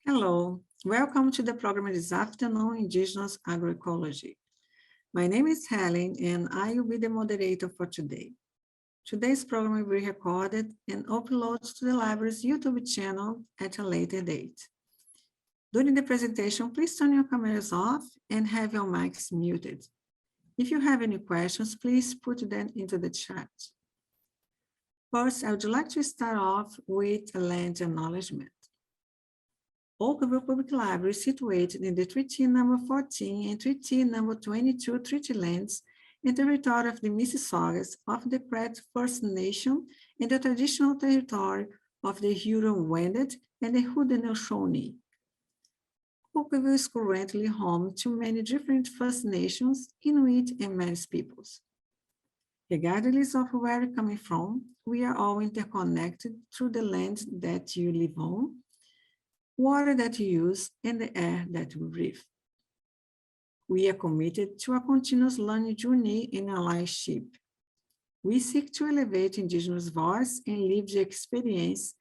Hello, welcome to the program this afternoon, Indigenous Agroecology. My name is Helen and I will be the moderator for today. Today's program will be recorded and uploaded to the library's YouTube channel at a later date. During the presentation, please turn your cameras off and have your mics muted. If you have any questions, please put them into the chat. First, I would like to start off with a land acknowledgement. Oakville Public Library is situated in the Treaty Number 14 and Treaty Number 22 treaty lands in the territory of the Mississaugas of the Pratt First Nation and the traditional territory of the Huron-Wendat and the Haudenosaunee. Oakville is currently home to many different First Nations, Inuit, and Métis peoples. Regardless of where you're coming from, we are all interconnected through the land that you live on, water that you use, and the air that we breathe. We are committed to a continuous learning journey in allyship. We seek to elevate Indigenous voice and lived experience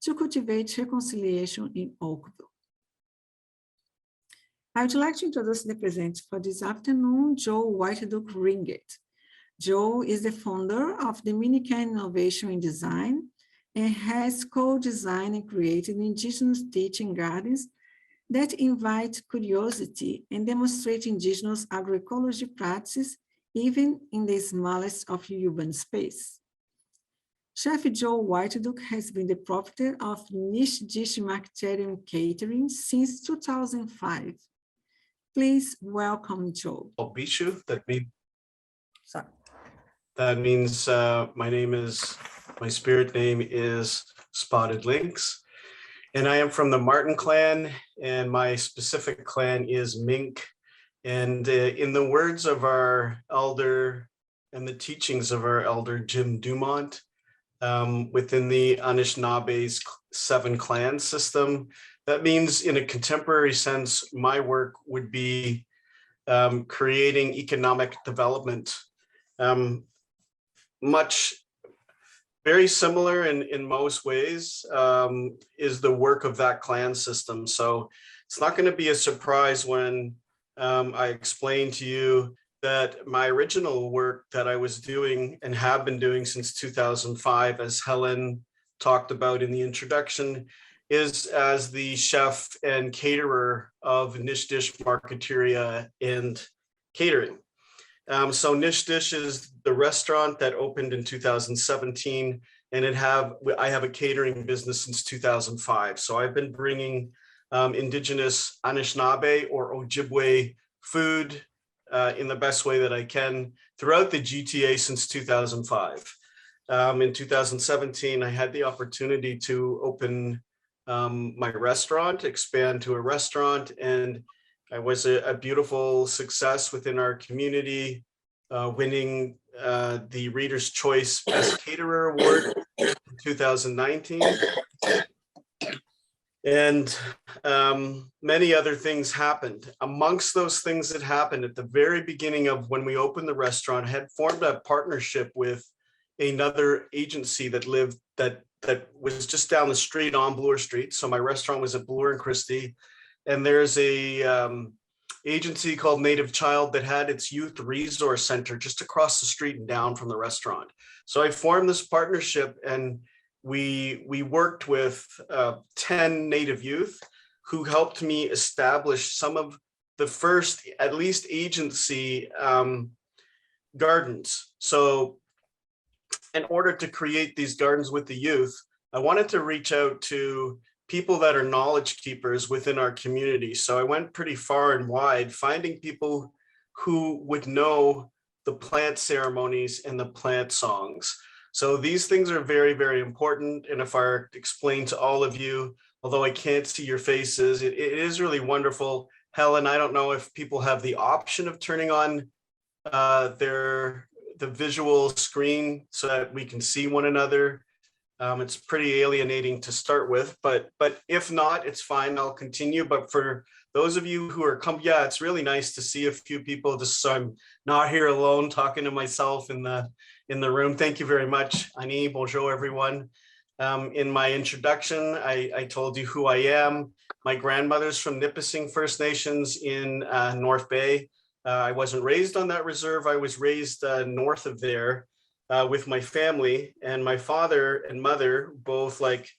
to cultivate reconciliation in Oakville. I would like to introduce the presenter for this afternoon, Johl Whiteduck Ringgit. Johl is the founder of the Miinikaan Innovation in Design and has co-designed and created Indigenous teaching gardens that invite curiosity and demonstrate Indigenous agroecology practices even in the smallest of urban space. Chef Johl Whiteduck has been the proprietor of NishDish Marketeria Catering since 2005. Please welcome Johl. Bishu, that means my spirit name is Spotted Lynx, and I am from the Martin clan, and my specific clan is Mink. And in the words of our elder and the teachings of our elder Jim Dumont, within the Anishinabe's 7 clan system, that means in a contemporary sense, my work would be creating economic development. Very similar in most ways is the work of that clan system. So it's not going to be a surprise when I explain to you that my original work that I was doing and have been doing since 2005, as Helen talked about in the introduction, is as the chef and caterer of NishDish Marketeria and Catering. So NishDish is the restaurant that opened in 2017, and I have a catering business since 2005. So I've been bringing Indigenous Anishinaabe or Ojibwe food in the best way that I can throughout the GTA since 2005. In 2017, I had the opportunity to open my restaurant, expand to a restaurant, and I was a beautiful success within our community, winning the Reader's Choice Best Caterer Award in 2019. And many other things happened. Amongst those things that happened at the very beginning of when we opened the restaurant, I had formed a partnership with another agency that was just down the street on Bloor Street. So my restaurant was at Bloor and Christie. And there's a agency called Native Child that had its youth resource center just across the street and down from the restaurant. So I formed this partnership, and we worked with 10 Native youth who helped me establish some of the first, at least agency gardens. So in order to create these gardens with the youth, I wanted to reach out to people that are knowledge keepers within our community. So I went pretty far and wide, finding people who would know the plant ceremonies and the plant songs. So these things are very, very important. And if I explain to all of you, although I can't see your faces, it is really wonderful. Helen, I don't know if people have the option of turning on the visual screen so that we can see one another. It's pretty alienating to start with, but if not, it's fine. I'll continue. But for those of you who are yeah, it's really nice to see a few people, just so I'm not here alone talking to myself in the room. Thank you very much, Annie. Bonjour, everyone. In my introduction, I told you who I am. My grandmother's from Nipissing First Nations in North Bay. I wasn't raised on that reserve. I was raised north of there with my family, and my father and mother both like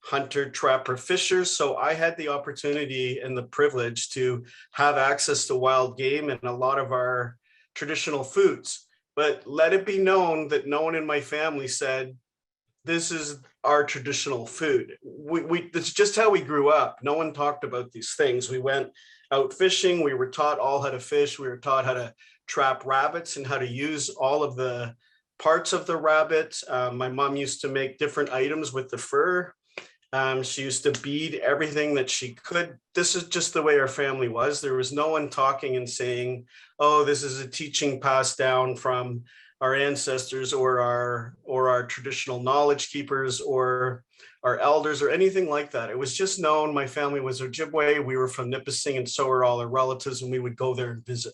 hunter, trapper, fishers. So I had the opportunity and the privilege to have access to wild game and a lot of our traditional foods. But let it be known that no one in my family said, this is our traditional food. It's just how we grew up. No one talked about these things. We went out fishing. We were taught all how to fish. We were taught how to trap rabbits and how to use all of the parts of the rabbit. My mom used to make different items with the fur. She used to bead everything that she could. This is just the way our family was. There was no one talking and saying, oh, this is a teaching passed down from our ancestors or our traditional knowledge keepers or our elders or anything like that. It was just known my family was Ojibwe, we were from Nipissing, and so were all our relatives, and we would go there and visit.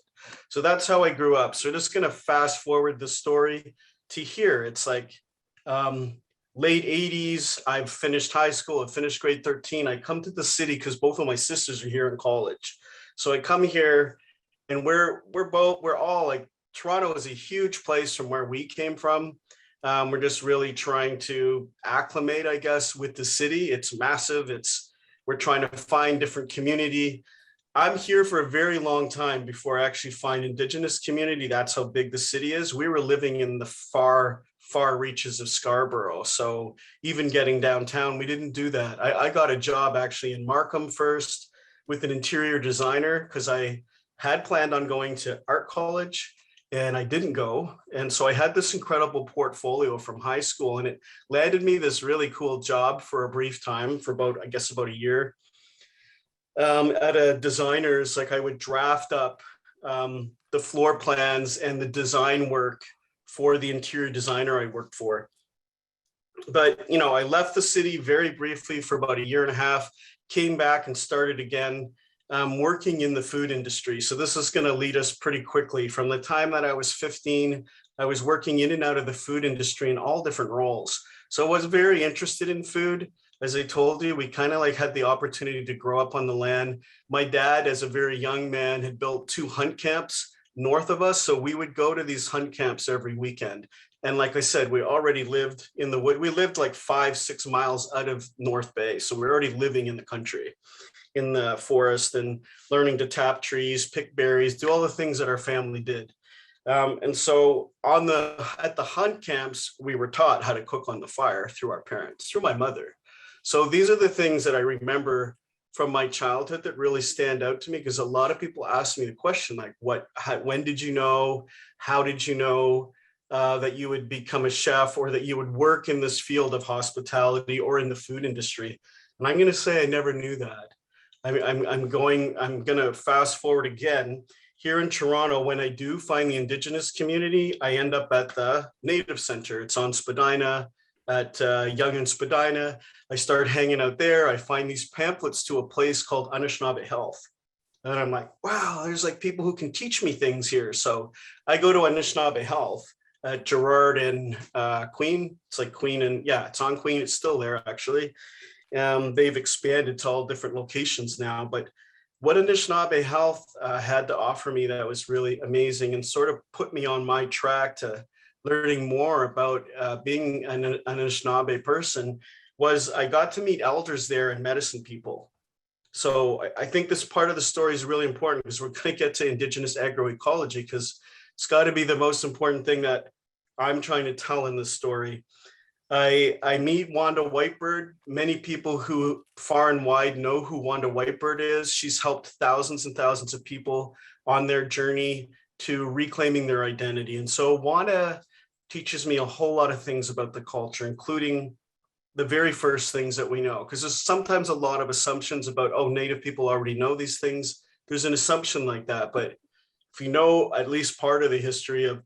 So that's how I grew up. So just gonna fast forward the story to here. It's like late 80s, I've finished high school, I've finished grade 13. I come to the city because both of my sisters are here in college. So I come here and we're all like, Toronto is a huge place from where we came from. We're just really trying to acclimate, I guess, with the city. It's massive. We're trying to find different community. I'm here for a very long time before I actually find Indigenous community. That's how big the city is. We were living in the far reaches of Scarborough. So even getting downtown, we didn't do that. I got a job actually in Markham first with an interior designer because I had planned on going to art college. And I didn't go. And so I had this incredible portfolio from high school, and it landed me this really cool job for a brief time for about a year at a designer's. Like I would draft up the floor plans and the design work for the interior designer I worked for. But, I left the city very briefly for about a year and a half, came back and started again. Working in the food industry. So this is going to lead us pretty quickly. From the time that I was 15, I was working in and out of the food industry in all different roles. So I was very interested in food. As I told you, we kind of like had the opportunity to grow up on the land. My dad, as a very young man, had built 2 hunt camps north of us. So we would go to these hunt camps every weekend. And like I said, we already lived in the wood. We lived like 5-6 miles out of North Bay. So we're already living in the country, in the forest, and learning to tap trees, pick berries, do all the things that our family did. And so at the hunt camps, we were taught how to cook on the fire through our parents, through my mother. So these are the things that I remember from my childhood that really stand out to me, because a lot of people ask me the question, like, when did you know? How did you know that you would become a chef or that you would work in this field of hospitality or in the food industry? And I'm going to say I never knew that. I'm going to fast forward again. Here in Toronto, when I do find the Indigenous community, I end up at the Native Center. It's on Spadina, at Yonge and Spadina. I start hanging out there. I find these pamphlets to a place called Anishinaabe Health. And I'm like, wow, there's like people who can teach me things here. So I go to Anishinaabe Health at Gerrard and Queen. It's like Queen and it's on Queen. It's still there actually. They've expanded to all different locations now, but what Anishinaabe Health had to offer me that was really amazing and sort of put me on my track to learning more about being an Anishinaabe person was I got to meet elders there and medicine people. So I think this part of the story is really important because we're going to get to Indigenous agroecology, because it's got to be the most important thing that I'm trying to tell in this story. I meet Wanda Whitebird. Many people who far and wide know who Wanda Whitebird is. She's helped thousands and thousands of people on their journey to reclaiming their identity. And so Wanda teaches me a whole lot of things about the culture, including the very first things that we know, because there's sometimes a lot of assumptions about, oh, Native people already know these things. There's an assumption like that. But if you know at least part of the history of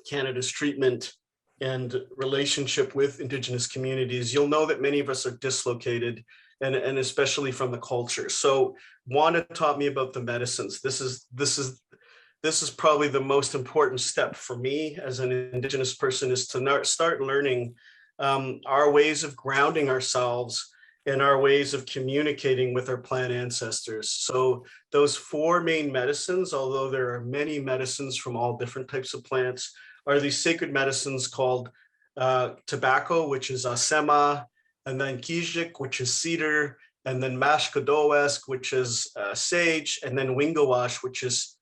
Canada's treatment and relationship with Indigenous communities, you'll know that many of us are dislocated, and especially from the culture. So Wanda taught me about the medicines. This is probably the most important step for me as an Indigenous person, is to start learning our ways of grounding ourselves and our ways of communicating with our plant ancestors. So those four main medicines, although there are many medicines from all different types of plants, are these sacred medicines called tobacco, which is asema, and then kijik, which is cedar, and then mashkadowesk, which is sage, and then wingawash, which is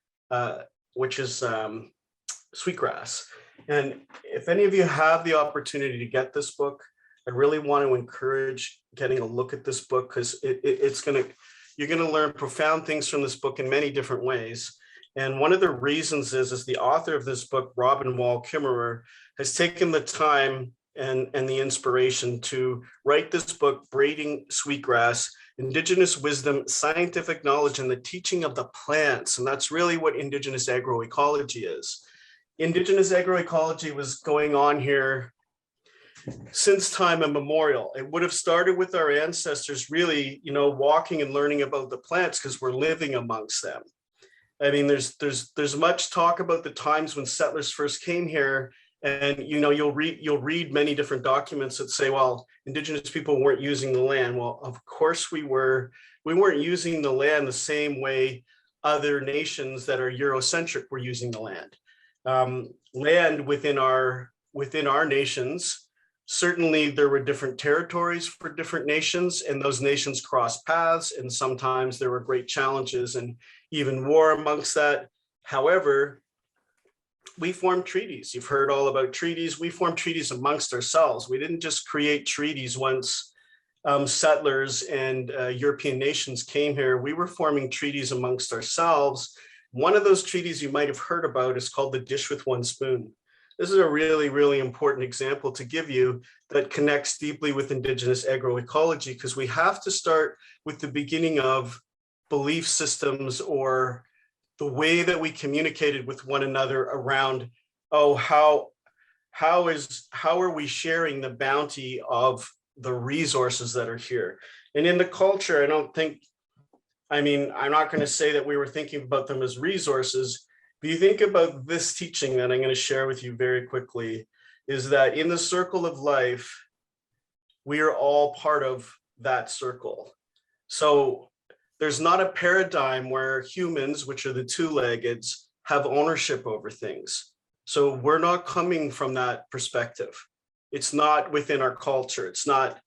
sweetgrass. And if any of you have the opportunity to get this book, I really want to encourage getting a look at this book, because you're gonna learn profound things from this book in many different ways. And one of the reasons is the author of this book, Robin Wall Kimmerer, has taken the time and the inspiration to write this book, Braiding Sweetgrass, Indigenous Wisdom, Scientific Knowledge, and the Teaching of the Plants. And that's really what Indigenous agroecology is. Indigenous agroecology was going on here since time immemorial. It would have started with our ancestors really, walking and learning about the plants because we're living amongst them. I mean, there's much talk about the times when settlers first came here, and you'll read many different documents that say, well, Indigenous people weren't using the land. Well, of course we were. We weren't using the land the same way other nations that are Eurocentric were using the land. Land within our nations, certainly there were different territories for different nations, and those nations crossed paths, and sometimes there were great challenges and even war amongst that. However, we formed treaties. You've heard all about treaties. We formed treaties amongst ourselves. We didn't just create treaties once settlers and European nations came here. We were forming treaties amongst ourselves. One of those treaties you might have heard about is called the Dish with One Spoon. This is a really, really important example to give you that connects deeply with Indigenous agroecology, because we have to start with the beginning of belief systems, or the way that we communicated with one another around, how are we sharing the bounty of the resources that are here. And in the culture, I'm not going to say that we were thinking about them as resources. But you think about this teaching that I'm going to share with you very quickly, is that in the circle of life, we are all part of that circle. So there's not a paradigm where humans, which are the two-leggeds, have ownership over things. So we're not coming from that perspective. It's not within our culture. It's not,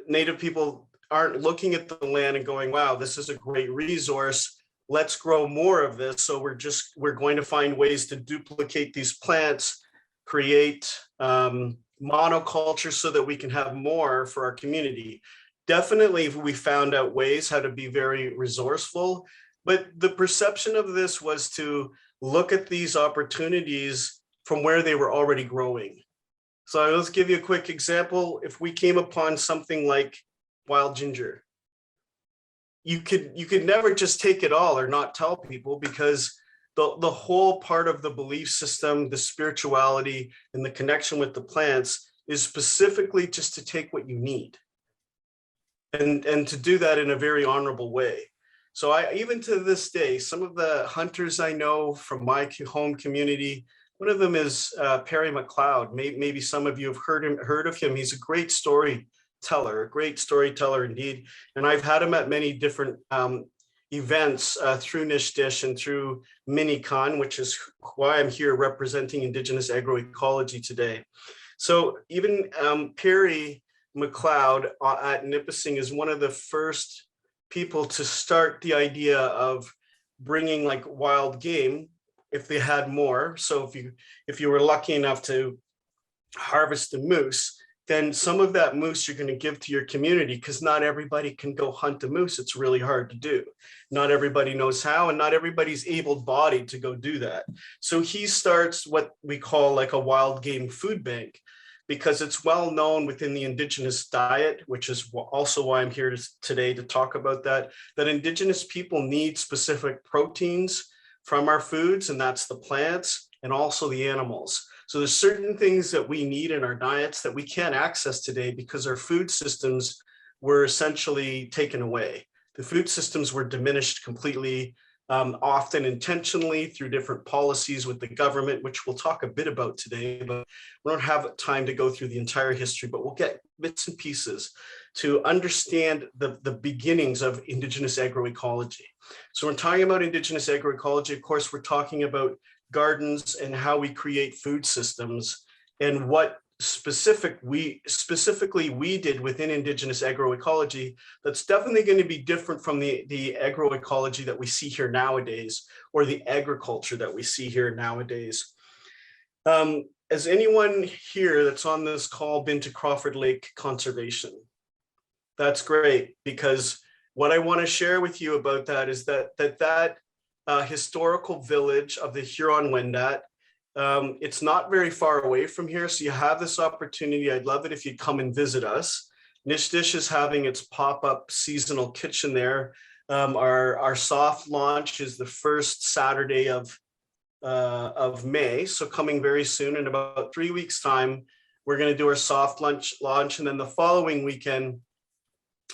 Native people aren't looking at the land and going, wow, this is a great resource. Let's grow more of this. So we're going to find ways to duplicate these plants, create monoculture so that we can have more for our community. Definitely, we found out ways how to be very resourceful, but the perception of this was to look at these opportunities from where they were already growing. So let's give you a quick example. If we came upon something like wild ginger, you could never just take it all or not tell people, because the whole part of the belief system, the spirituality, and the connection with the plants is specifically just to take what you need, and to do that in a very honorable way. So even to this day, some of the hunters I know from my home community, one of them is Perry Macleod. Maybe some of you have heard of him. He's a great storyteller indeed. And I've had him at many different events through NishDish and through Miinikaan, which is why I'm here representing Indigenous agroecology today. So even Perry Macleod at Nipissing is one of the first people to start the idea of bringing like wild game if they had more. So if you were lucky enough to harvest a moose, then some of that moose you're going to give to your community, because not everybody can go hunt a moose. It's really hard to do. Not everybody knows how, and not everybody's able-bodied to go do that. So he starts what we call like a wild game food bank, because it's well known within the Indigenous diet, which is also why I'm here today to talk about that Indigenous people need specific proteins from our foods, and that's the plants and also the animals. So there's certain things that we need in our diets that we can't access today because our food systems were essentially taken away. The food systems were diminished completely often intentionally through different policies with the government, which we'll talk a bit about today, but we don't have time to go through the entire history, but we'll get bits and pieces to understand the beginnings of Indigenous agroecology. So when talking about Indigenous agroecology, of course, we're talking about gardens and how we create food systems and what specifically we did within Indigenous agroecology that's definitely going to be different from the agroecology that we see here nowadays, or the agriculture that we see here nowadays. Has anyone here that's on this call been to Crawford Lake Conservation? That's great, because what I want to share with you about that is that historical village of the Huron-Wendat, it's not very far away from here, so you have this opportunity. I'd love it if you'd come and visit us. NishDish is having its pop-up seasonal kitchen there. Our soft launch is the first Saturday of May, so coming very soon. In about 3 weeks' time, we're going to do our soft launch, and then the following weekend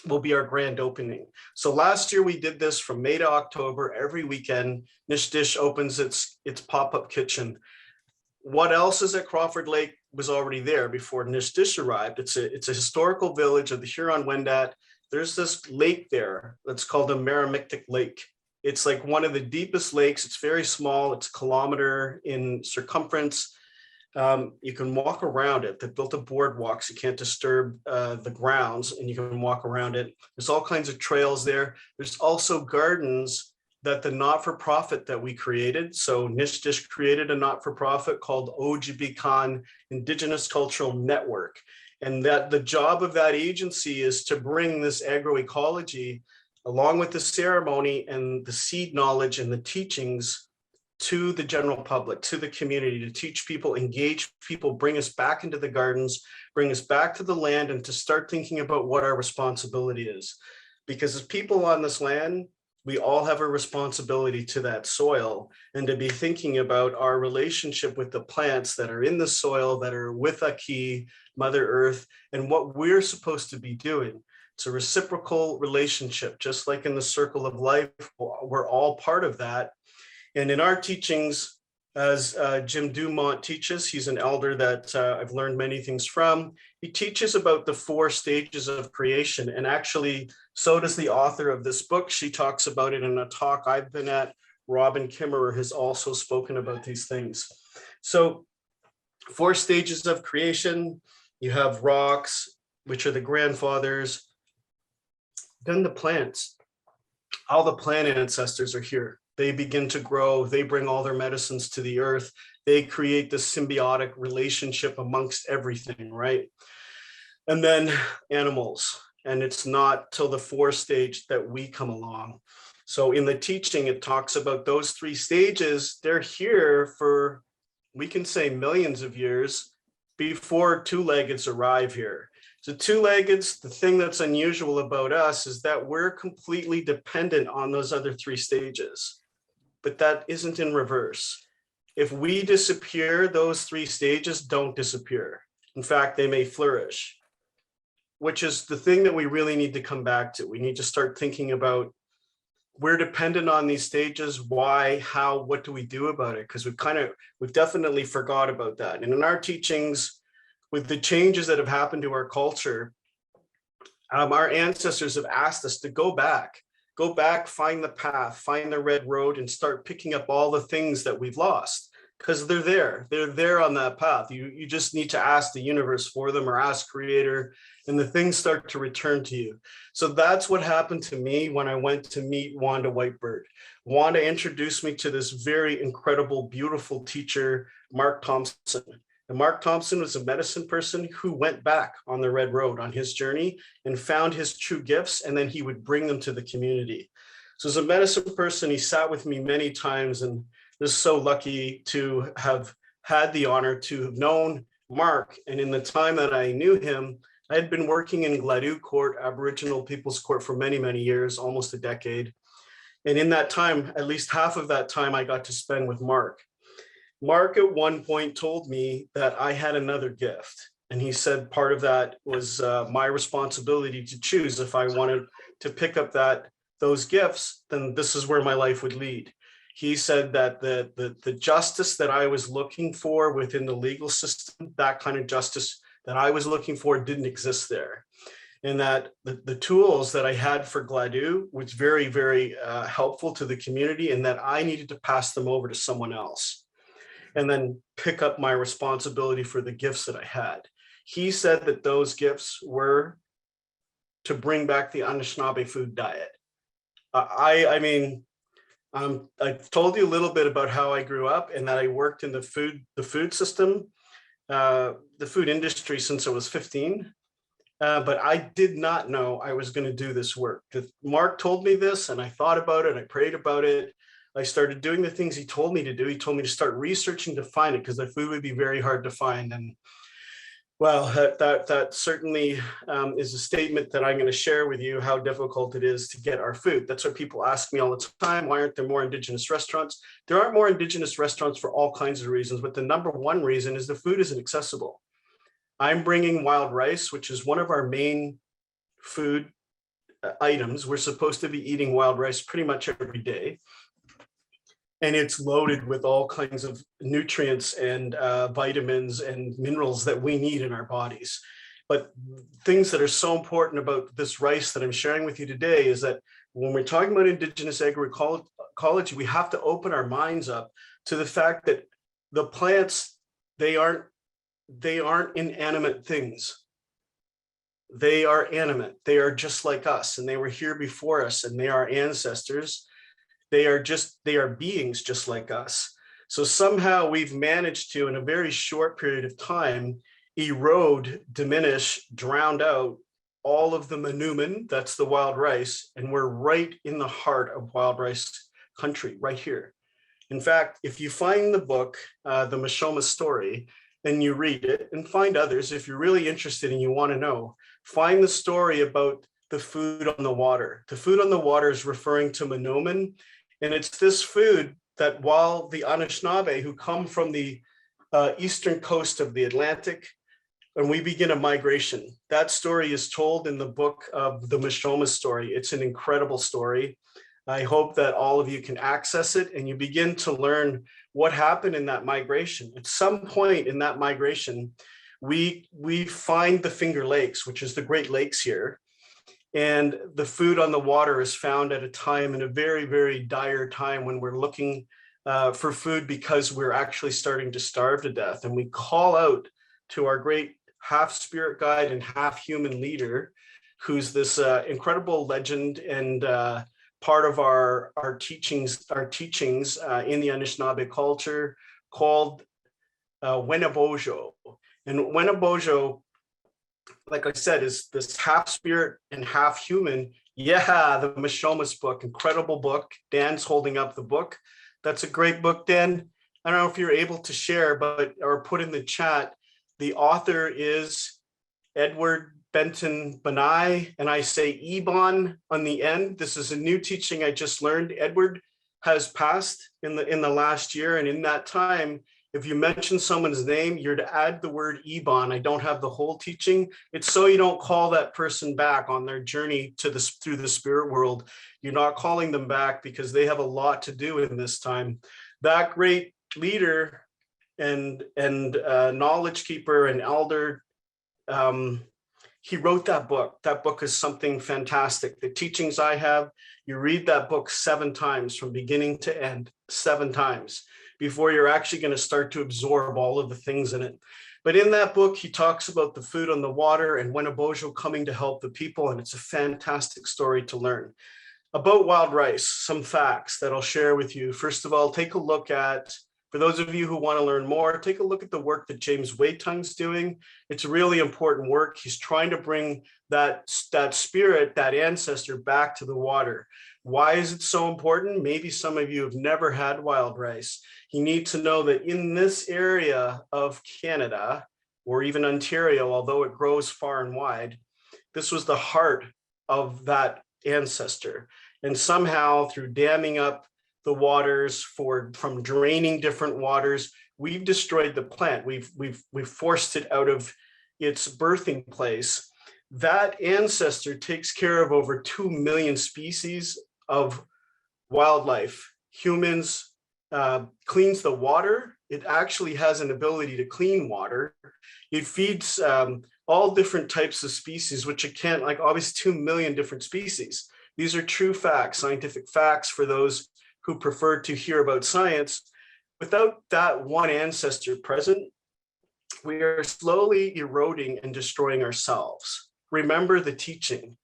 will be our grand opening. So last year we did this from May to October. Every weekend, NishDish opens its pop-up kitchen. What else is at Crawford Lake was already there before NishDish arrived. It's a historical village of the Huron-Wendat. There's this lake there that's called the Merrimictic Lake. It's like one of the deepest lakes. It's very small. It's a kilometer in circumference. You can walk around it. They built a boardwalk so you can't disturb the grounds, and you can walk around it. There's all kinds of trails there. There's also gardens that the not-for-profit that we created. So NishDish created a not-for-profit called Ojibicon Indigenous Cultural Network. And that the job of that agency is to bring this agroecology along with the ceremony and the seed knowledge and the teachings to the general public, to the community, to teach people, engage people, bring us back into the gardens, bring us back to the land, and to start thinking about what our responsibility is. Because as people on this land, we all have a responsibility to that soil, and to be thinking about our relationship with the plants that are in the soil, that are with Aki, Mother Earth, and what we're supposed to be doing. It's a reciprocal relationship, just like in the circle of life, we're all part of that. And in our teachings, as Jim Dumont teaches, he's an elder that I've learned many things from. He teaches about the 4 stages of creation, and actually, so does the author of this book. She talks about it in a talk I've been at. Robin Kimmerer has also spoken about these things. So 4 stages of creation. You have rocks, which are the grandfathers. Then the plants. All the plant ancestors are here. They begin to grow. They bring all their medicines to the earth. They create this symbiotic relationship amongst everything, right? And then animals. And it's not till the 4th stage that we come along. So in the teaching, it talks about those 3 stages. They're here for, we can say, millions of years before 2-leggeds arrive here. So 2-leggeds, the thing that's unusual about us is that we're completely dependent on those other 3 stages, but that isn't in reverse. If we disappear, those 3 stages don't disappear. In fact, they may flourish, which is the thing that we really need to come back to. We need to start thinking about, we're dependent on these stages. Why, how, what do we do about it? Because we've definitely forgot about that. And in our teachings, with the changes that have happened to our culture, our ancestors have asked us to go back, find the path, find the red road, and start picking up all the things that we've lost, because they're there on that path. You just need to ask the universe for them, or ask Creator, and the things start to return to you. So that's what happened to me when I went to meet Wanda Whitebird. Wanda introduced me to this very incredible, beautiful teacher, Mark Thompson. And Mark Thompson was a medicine person who went back on the red road on his journey and found his true gifts, and then he would bring them to the community. So as a medicine person, he sat with me many times, and was so lucky to have had the honor to have known Mark. And in the time that I knew him, I had been working in Gladue Court, Aboriginal People's Court, for many, many years, almost a decade. And in that time, at least half of that time I got to spend with Mark. Mark at one point told me that I had another gift. And he said part of that was my responsibility to choose if I wanted to pick up that those gifts, then this is where my life would lead. He said that the justice that I was looking for within the legal system, that kind of justice that I was looking for, didn't exist there. And that the tools that I had for Gladue was very, very helpful to the community, and that I needed to pass them over to someone else and then pick up my responsibility for the gifts that I had. He said that those gifts were to bring back the Anishinaabe food diet. I told you a little bit about how I grew up and that I worked in the food system, the food industry since I was 15. But I did not know I was going to do this work. Mark told me this, and I thought about it, I prayed about it. I started doing the things he told me to do. He told me to start researching to find it because the food would be very hard to find. And well, that certainly is a statement that I'm going to share with you, how difficult it is to get our food. That's what people ask me all the time. Why aren't there more Indigenous restaurants? There aren't more Indigenous restaurants for all kinds of reasons, but the number one reason is the food isn't accessible. I'm bringing wild rice, which is one of our main food items. We're supposed to be eating wild rice pretty much every day. And it's loaded with all kinds of nutrients and vitamins and minerals that we need in our bodies. But things that are so important about this rice that I'm sharing with you today is that when we're talking about Indigenous agroecology, we have to open our minds up to the fact that the plants, they aren't inanimate things. They are animate. They are just like us, and they were here before us, and they are ancestors. They are beings just like us. So somehow we've managed to, in a very short period of time, erode, diminish, drown out all of the Miinikaan, that's the wild rice, and we're right in the heart of wild rice country, right here. In fact, if you find the book, The Mashoma Story, and you read it, and find others, if you're really interested and you want to know, find the story about the food on the water. The food on the water is referring to Miinikaan, and it's this food that while the Anishinaabe, who come from the eastern coast of the Atlantic, and we begin a migration. That story is told in the book of the Mashoma Story. It's an incredible story. I hope that all of you can access it and you begin to learn what happened in that migration. At some point in that migration, we find the Finger Lakes, which is the Great Lakes here. And the food on the water is found at a time, in a very, very dire time, when we're looking for food because we're actually starting to starve to death. And we call out to our great half spirit guide and half human leader, who's this incredible legend and part of our teachings in the Anishinaabe culture, called Wenibojo. And Wenibojo, like I said, is this half spirit and half human. Yeah, the Mashoma's book, incredible book. Dan's holding up the book. That's a great book, Dan. I don't know if you're able to share, or put in the chat. The author is Edward Benton Benai, and I say Ebon on the end. This is a new teaching I just learned. Edward has passed in the last year, and in that time, if you mention someone's name, you're to add the word Ebon. I don't have the whole teaching. It's so you don't call that person back on their journey through the spirit world. You're not calling them back because they have a lot to do in this time. That great leader and knowledge keeper and elder, he wrote that book. That book is something fantastic. The teachings I have, you read that book 7 times from beginning to end, 7 times, before you're actually going to start to absorb all of the things in it. But in that book, he talks about the food on the water and Wenibojo coming to help the people, and it's a fantastic story to learn. About wild rice, some facts that I'll share with you. First of all, take a look at, for those of you who want to learn more, take a look at the work that James Whiteduck's doing. It's really important work. He's trying to bring that spirit, that ancestor, back to the water. Why is it so important? Maybe some of you have never had wild rice. You need to know that in this area of Canada, or even Ontario, although it grows far and wide, this was the heart of that ancestor. And somehow, through damming up the waters, from draining different waters, we've destroyed the plant. We've forced it out of its birthing place. That ancestor takes care of over 2 million species of wildlife. Humans cleans the water. It actually has an ability to clean water. It feeds all different types of species, which it can't, like obviously 2 million different species. These are true facts, scientific facts for those who prefer to hear about science. Without that one ancestor present, we are slowly eroding and destroying ourselves. Remember the teaching.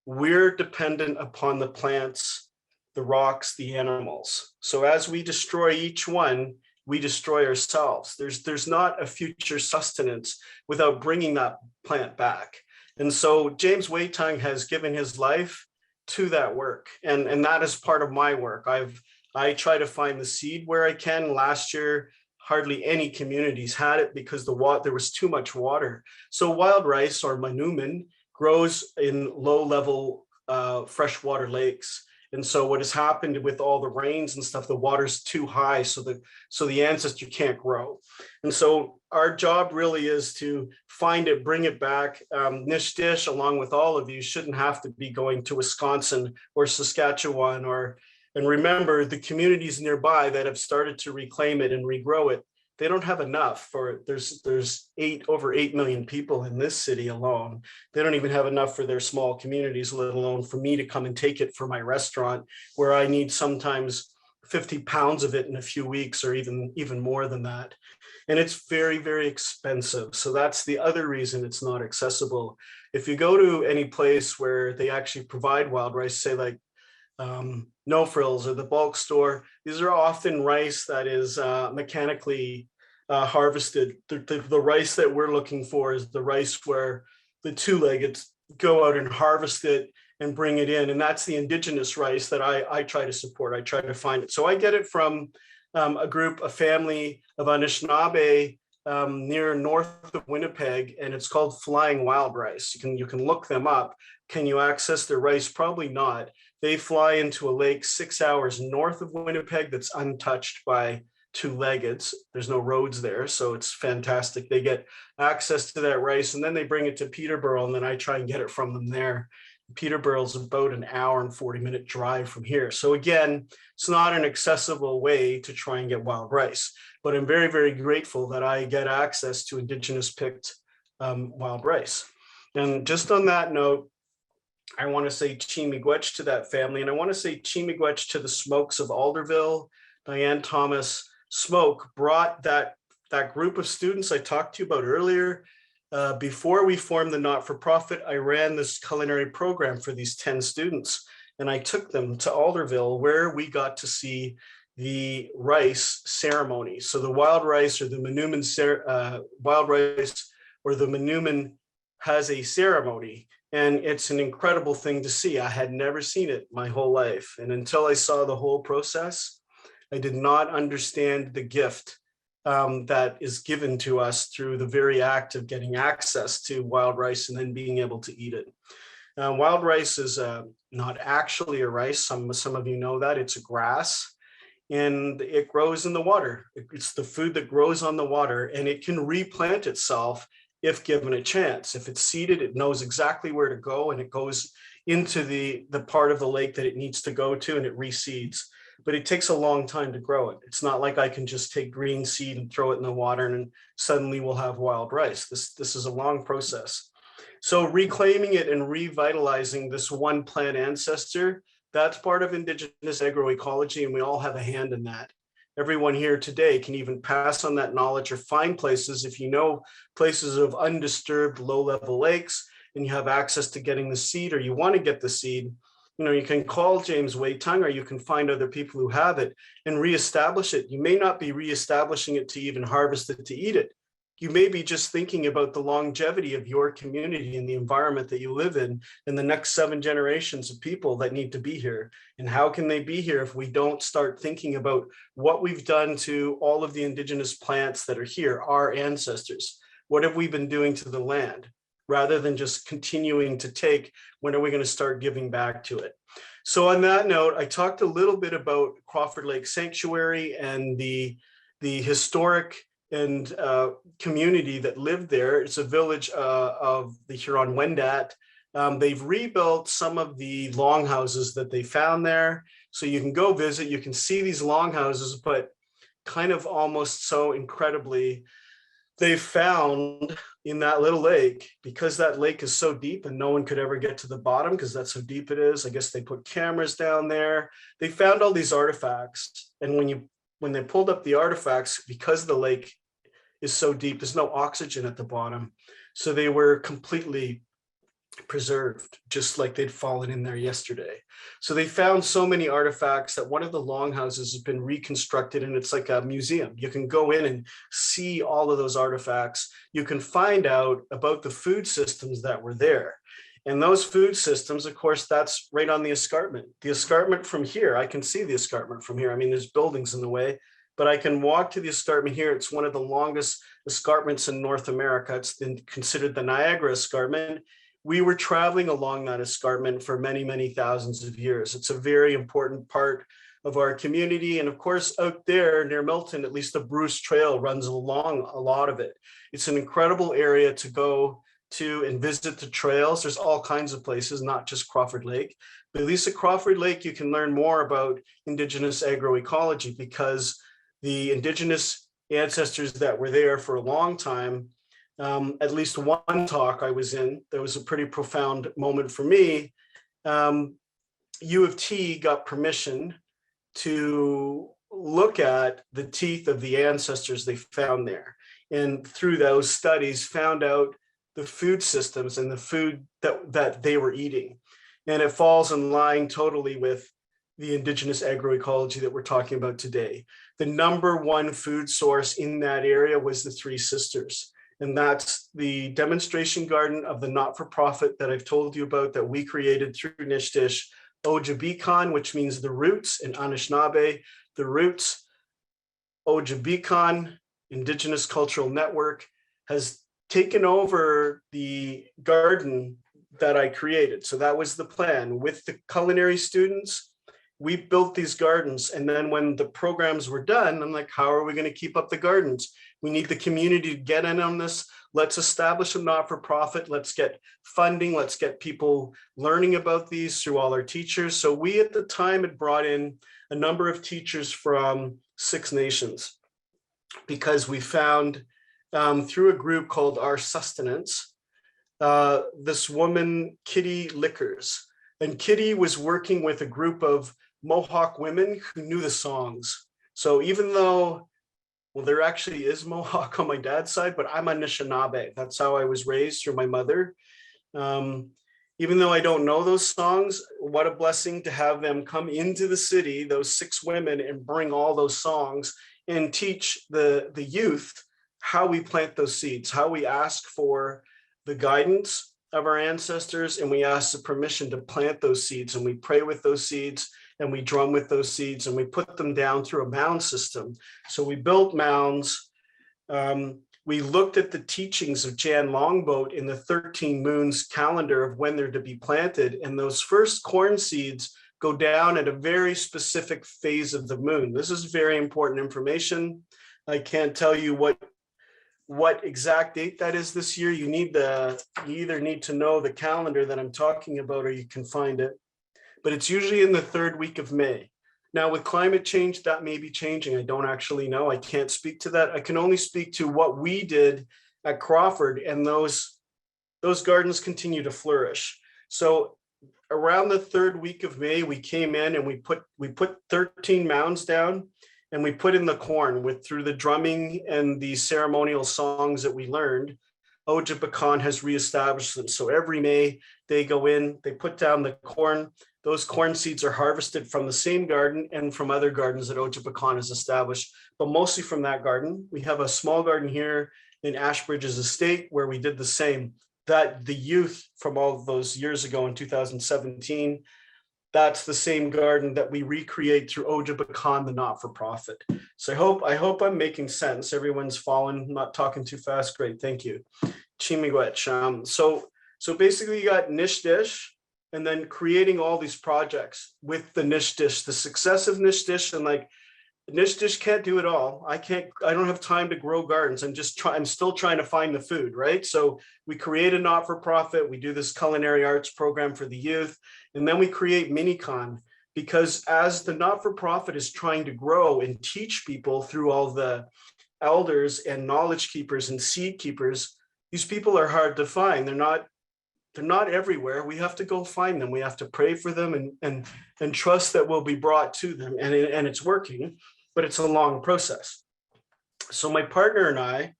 We're dependent upon the plants, the rocks, the animals. So as we destroy each one, we destroy ourselves. There's not a future sustenance without bringing that plant back. And so James Whiteduck has given his life to that work. And that is part of my work. I try to find the seed where I can. Last year, hardly any communities had it because there was too much water. So wild rice, or manumin, grows in low-level freshwater lakes. And so what has happened with all the rains and stuff, the water's too high, so the ancestor can't grow. And so our job really is to find it, bring it back. NishDish, along with all of you, shouldn't have to be going to Wisconsin or Saskatchewan and remember the communities nearby that have started to reclaim it and regrow it. They don't have enough for, there's over 8 million people in this city alone. They don't even have enough for their small communities, let alone for me to come and take it for my restaurant, where I need sometimes 50 pounds of it in a few weeks, or even more than that. And it's very, very expensive. So that's the other reason it's not accessible. If you go to any place where they actually provide wild rice, say like No Frills or the bulk store, these are often rice that is mechanically harvested. The rice that we're looking for is the rice where the two-leggeds go out and harvest it and bring it in. And that's the indigenous rice that I try to support. I try to find it. So I get it from a family of Anishinaabe near north of Winnipeg, and it's called Flying Wild Rice. You can look them up. Can you access their rice? Probably not. They fly into a lake 6 hours north of Winnipeg that's untouched by two-leggeds. There's no roads there, so it's fantastic. They get access to that rice, and then they bring it to Peterborough, and then I try and get it from them there. Peterborough is about an hour and 40-minute drive from here. So again, it's not an accessible way to try and get wild rice, but I'm very, very grateful that I get access to Indigenous picked wild rice. And just on that note, I want to say Chi-miigwech to that family, and I want to say Chi-miigwech to the Smokes of Alderville. Diane Thomas Smoke brought that group of students I talked to you about earlier. Before we formed the not-for-profit, I ran this culinary program for these 10 students, and I took them to Alderville, where we got to see the rice ceremony. So the wild rice, or the manumin wild rice, or the manumin, has a ceremony. And it's an incredible thing to see. I had never seen it my whole life. And until I saw the whole process, I did not understand the gift that is given to us through the very act of getting access to wild rice and then being able to eat it. Wild rice is not actually a rice. Some of you know that. It's a grass, and it grows in the water. It's the food that grows on the water, and it can replant itself if given a chance. If it's seeded, it knows exactly where to go, and it goes into the part of the lake that it needs to go to, and it reseeds. But it takes a long time to grow it. It's not like I can just take green seed and throw it in the water and suddenly we'll have wild rice. This is a long process. So reclaiming it and revitalizing this one plant ancestor, that's part of Indigenous agroecology, and we all have a hand in that. Everyone here today can even pass on that knowledge or find places, if you know places of undisturbed low-level lakes and you have access to getting the seed, or you want to get the seed, you can call James Whiteduck, or you can find other people who have it and reestablish it. You may not be reestablishing it to even harvest it to eat it. You may be just thinking about the longevity of your community and the environment that you live in, and the next 7 generations of people that need to be here. And how can they be here if we don't start thinking about what we've done to all of the indigenous plants that are here, our ancestors? What have we been doing to the land? Rather than just continuing to take, when are we going to start giving back to it? So on that note, I talked a little bit about Crawford Lake Sanctuary and the historic and community that lived there. It's a village of the Huron-Wendat They've rebuilt some of the longhouses that they found there. So you can go visit, you can see these longhouses, but kind of almost so incredibly, they found in that little lake, because that lake is so deep and no one could ever get to the bottom because that's how deep it is. I guess they put cameras down there. They found all these artifacts. And when they pulled up the artifacts, because the lake is so deep, there's no oxygen at the bottom. So they were completely preserved, just like they'd fallen in there yesterday. So they found so many artifacts that one of the longhouses has been reconstructed, and it's like a museum. You can go in and see all of those artifacts. You can find out about the food systems that were there. And those food systems, of course, that's right on the escarpment. The escarpment from here, I can see the escarpment from here. I mean, there's buildings in the way, but I can walk to the escarpment here. It's one of the longest escarpments in North America. It's been considered the Niagara Escarpment. We were traveling along that escarpment for many, many thousands of years. It's a very important part of our community. And of course, out there near Milton, at least the Bruce Trail runs along a lot of it. It's an incredible area to go to and visit the trails. There's all kinds of places, not just Crawford Lake. But at least at Crawford Lake, you can learn more about Indigenous agroecology, because the Indigenous ancestors that were there for a long time, at least one talk I was in, there was a pretty profound moment for me. U of T got permission to look at the teeth of the ancestors they found there. And through those studies, found out the food systems and the food that they were eating. And it falls in line totally with the Indigenous agroecology that we're talking about today. The number one food source in that area was the Three Sisters. And that's the demonstration garden of the not-for-profit that I've told you about that we created through NishDish. Ojibicon, which means the roots in Anishinaabe, the roots. Ojibicon, Indigenous Cultural Network, has taken over the garden that I created. So that was the plan. With the culinary students, we built these gardens. And then when the programs were done, I'm like, how are we going to keep up the gardens? We need the community to get in on this. Let's establish a not-for-profit. Let's get funding. Let's get people learning about these through all our teachers. So we at the time had brought in a number of teachers from 6 nations, because we found through a group called Our Sustenance, this woman, Kitty Lickers. And Kitty was working with a group of Mohawk women who knew the songs. So even though, well, there actually is Mohawk on my dad's side, but I'm Anishinaabe. That's how I was raised through my mother. Even though I don't know those songs, what a blessing to have them come into the city, those 6 women, and bring all those songs and teach the youth how we plant those seeds, how we ask for the guidance of our ancestors, and we ask the permission to plant those seeds, and we pray with those seeds, and we drum with those seeds, and we put them down through a mound system. So we built mounds. We looked at the teachings of Jan Longboat in the 13 moons calendar of when they're to be planted, and those first corn seeds go down at a very specific phase of the moon. This is very important information. I can't tell you what exact date that is this year. You either need to know the calendar that I'm talking about, or you can find it. But it's usually in the 3rd week of May. Now, with climate change, that may be changing. I don't actually know. I can't speak to that. I can only speak to what we did at Crawford, and those gardens continue to flourish. So around the 3rd week of May, we came in and we put 13 mounds down, and we put in the corn through the drumming and the ceremonial songs that we learned. Ojibicon has reestablished them. So every May they go in, they put down the corn. Those corn seeds are harvested from the same garden and from other gardens that Ojibicon has established, but mostly from that garden. We have a small garden here in Ashbridge's estate where we did the same. That the youth from all of those years ago in 2017, that's the same garden that we recreate through Ojibicon, the not-for-profit. So I hope I'm making sense. Everyone's following, not talking too fast. Great, thank you. Chimigwech. So basically you got NishDish, and then creating all these projects with the NishDish, the success of NishDish, and like NishDish can't do it all. I don't have time to grow gardens. I'm still trying to find the food, right? So we create a not-for-profit, we do this culinary arts program for the youth, and then we create Miinikaan, because as the not-for-profit is trying to grow and teach people through all the elders and knowledge keepers and seed keepers, these people are hard to find. They're not everywhere. We have to go find them. We have to pray for them and trust that we'll be brought to them. And it's working, but it's a long process. So my partner and I,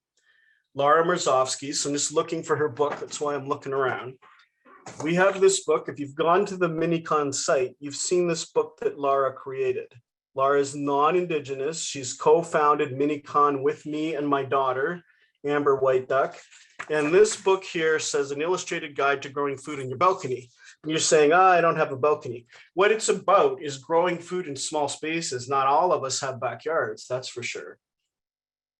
Laura Marzovsky, so I'm just looking for her book. That's why I'm looking around. We have this book. If you've gone to the Miinikaan site, you've seen this book that Laura created. Laura is non-Indigenous. She's co-founded Miinikaan with me and my daughter, Johl Whiteduck. And this book here says an illustrated guide to growing food in your balcony. And you're saying, I don't have a balcony. What it's about is growing food in small spaces. Not all of us have backyards, that's for sure.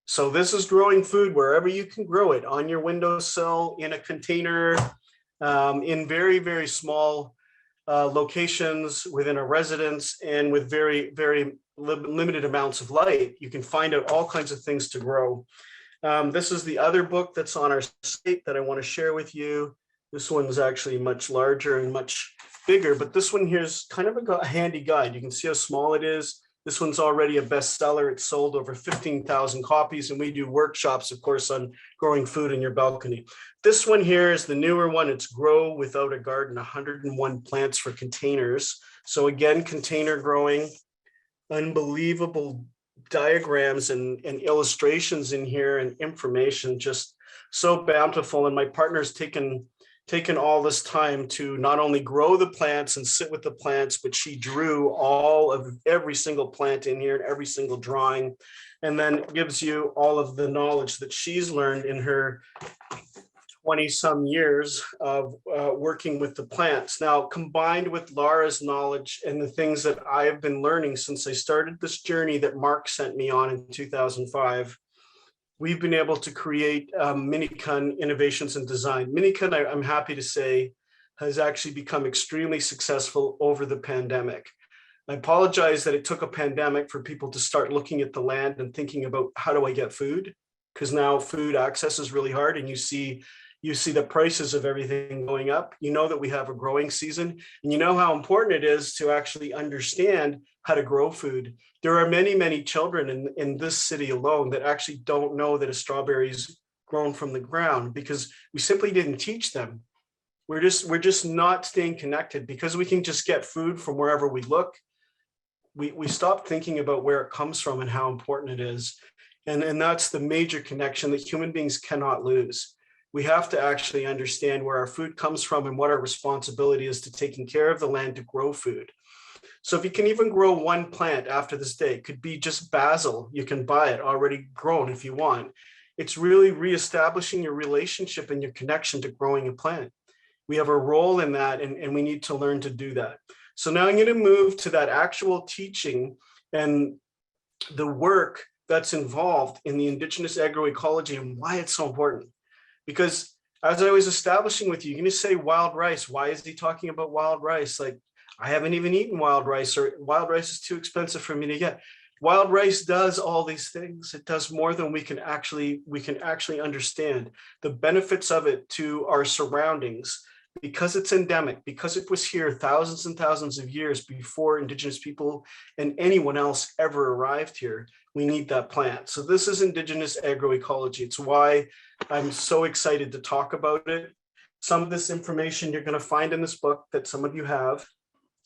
So this is growing food wherever you can grow it, on your windowsill, in a container, in very, very small locations within a residence, and with very, very limited amounts of light. You can find out all kinds of things to grow. This is the other book that's on our site that I want to share with you. This one's actually much larger and much bigger, but this one here is kind of a handy guide. You can see how small it is. This one's already a bestseller. It's sold over 15,000 copies, and we do workshops, of course, on growing food in your balcony. This one here is the newer one. It's Grow Without a Garden, 101 Plants for Containers. So again, container growing, unbelievable diagrams and illustrations in here, and information, just so bountiful. And my partner's taken all this time to not only grow the plants and sit with the plants, but she drew all of every single plant in here and every single drawing, and then gives you all of the knowledge that she's learned in her 20-some years of working with the plants. Now, combined with Laura's knowledge and the things that I have been learning since I started this journey that Mark sent me on in 2005, we've been able to create Miinikaan Innovations in Design. Miinikaan, I'm happy to say, has actually become extremely successful over the pandemic. I apologize that it took a pandemic for people to start looking at the land and thinking about, how do I get food? Because now food access is really hard, and you see the prices of everything going up. You know that we have a growing season, and you know how important it is to actually understand how to grow food. There are many, many children in this city alone that actually don't know that a strawberry is grown from the ground, because we simply didn't teach them. We're just not staying connected, because we can just get food from wherever we look. We stop thinking about where it comes from and how important it is. And that's the major connection that human beings cannot lose. We have to actually understand where our food comes from and what our responsibility is to taking care of the land to grow food. So if you can even grow one plant after this day, it could be just basil. You can buy it already grown if you want. It's really reestablishing your relationship and your connection to growing a plant. We have a role in that, and we need to learn to do that. So now I'm going to move to that actual teaching and the work that's involved in the Indigenous agroecology and why it's so important. Because as I was establishing with you, you're going to say wild rice. Why is he talking about wild rice? Like, I haven't even eaten wild rice, or wild rice is too expensive for me to get. Wild rice does all these things. It does more than we can actually understand. The benefits of it to our surroundings, because it's endemic, because it was here thousands and thousands of years before Indigenous people and anyone else ever arrived here. We need that plant. So this is Indigenous agroecology. It's why I'm so excited to talk about it. Some of this information you're going to find in this book that some of you have,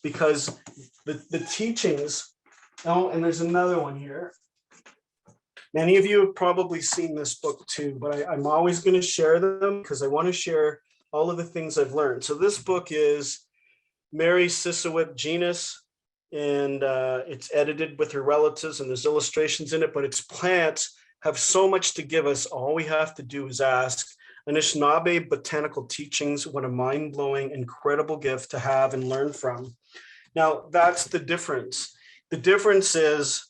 because the teachings, oh, and there's another one here. Many of you have probably seen this book too, but I'm always going to share them because I want to share all of the things I've learned. So this book is Mary Sisowit Genus, and it's edited with her relatives, and there's illustrations in it, but its plants have so much to give us. All we have to do is ask. Anishinaabe Botanical Teachings, what a mind-blowing, incredible gift to have and learn from. Now, that's the difference. The difference is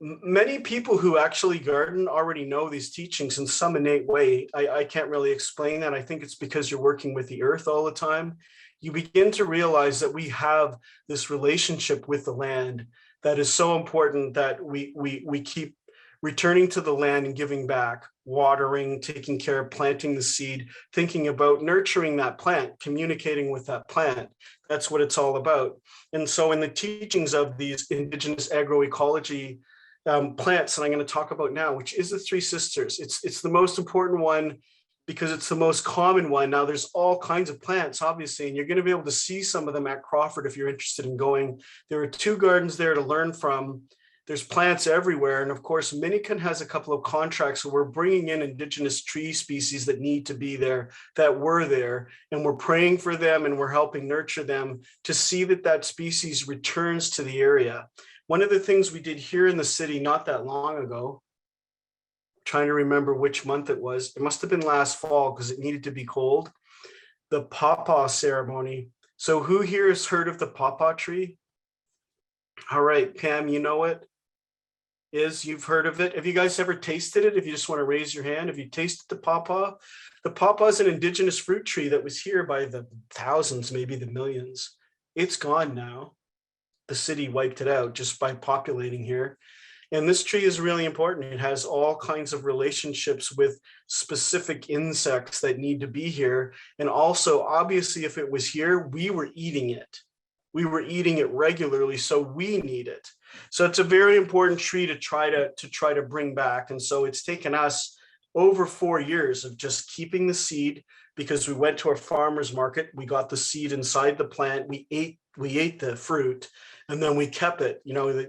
many people who actually garden already know these teachings in some innate way. I can't really explain that. I think it's because you're working with the earth all the time. You begin to realize that we have this relationship with the land that is so important that we keep returning to the land and giving back, watering, taking care of, planting the seed, thinking about nurturing that plant, communicating with that plant. That's what it's all about. And so in the teachings of these Indigenous agroecology plants that I'm going to talk about now, which is the Three Sisters, it's the most important one because it's the most common one. Now there's all kinds of plants, obviously, and you're going to be able to see some of them at Crawford if you're interested in going. There are 2 gardens there to learn from. There's plants everywhere. And of course, Miinikaan has a couple of contracts. So we're bringing in indigenous tree species that need to be there, that were there. And we're praying for them and we're helping nurture them to see that that species returns to the area. One of the things we did here in the city not that long ago, trying to remember which month it was, it must have been last fall because it needed to be cold, the pawpaw ceremony. So who here has heard of the pawpaw tree? All right, Pam, you know it. You've heard of it. Have you guys ever tasted it? If you just want to raise your hand, have you tasted the pawpaw? The pawpaw is an indigenous fruit tree that was here by the thousands, maybe the millions. It's gone now. The city wiped it out just by populating here. And this tree is really important. It has all kinds of relationships with specific insects that need to be here. And also, obviously, if it was here, we were eating it. We were eating it regularly, so we need it. So it's a very important tree to try to bring back. And so it's taken us over 4 years of just keeping the seed, because we went to a farmer's market, we got the seed inside the plant, we ate the fruit, and then we kept it. You know,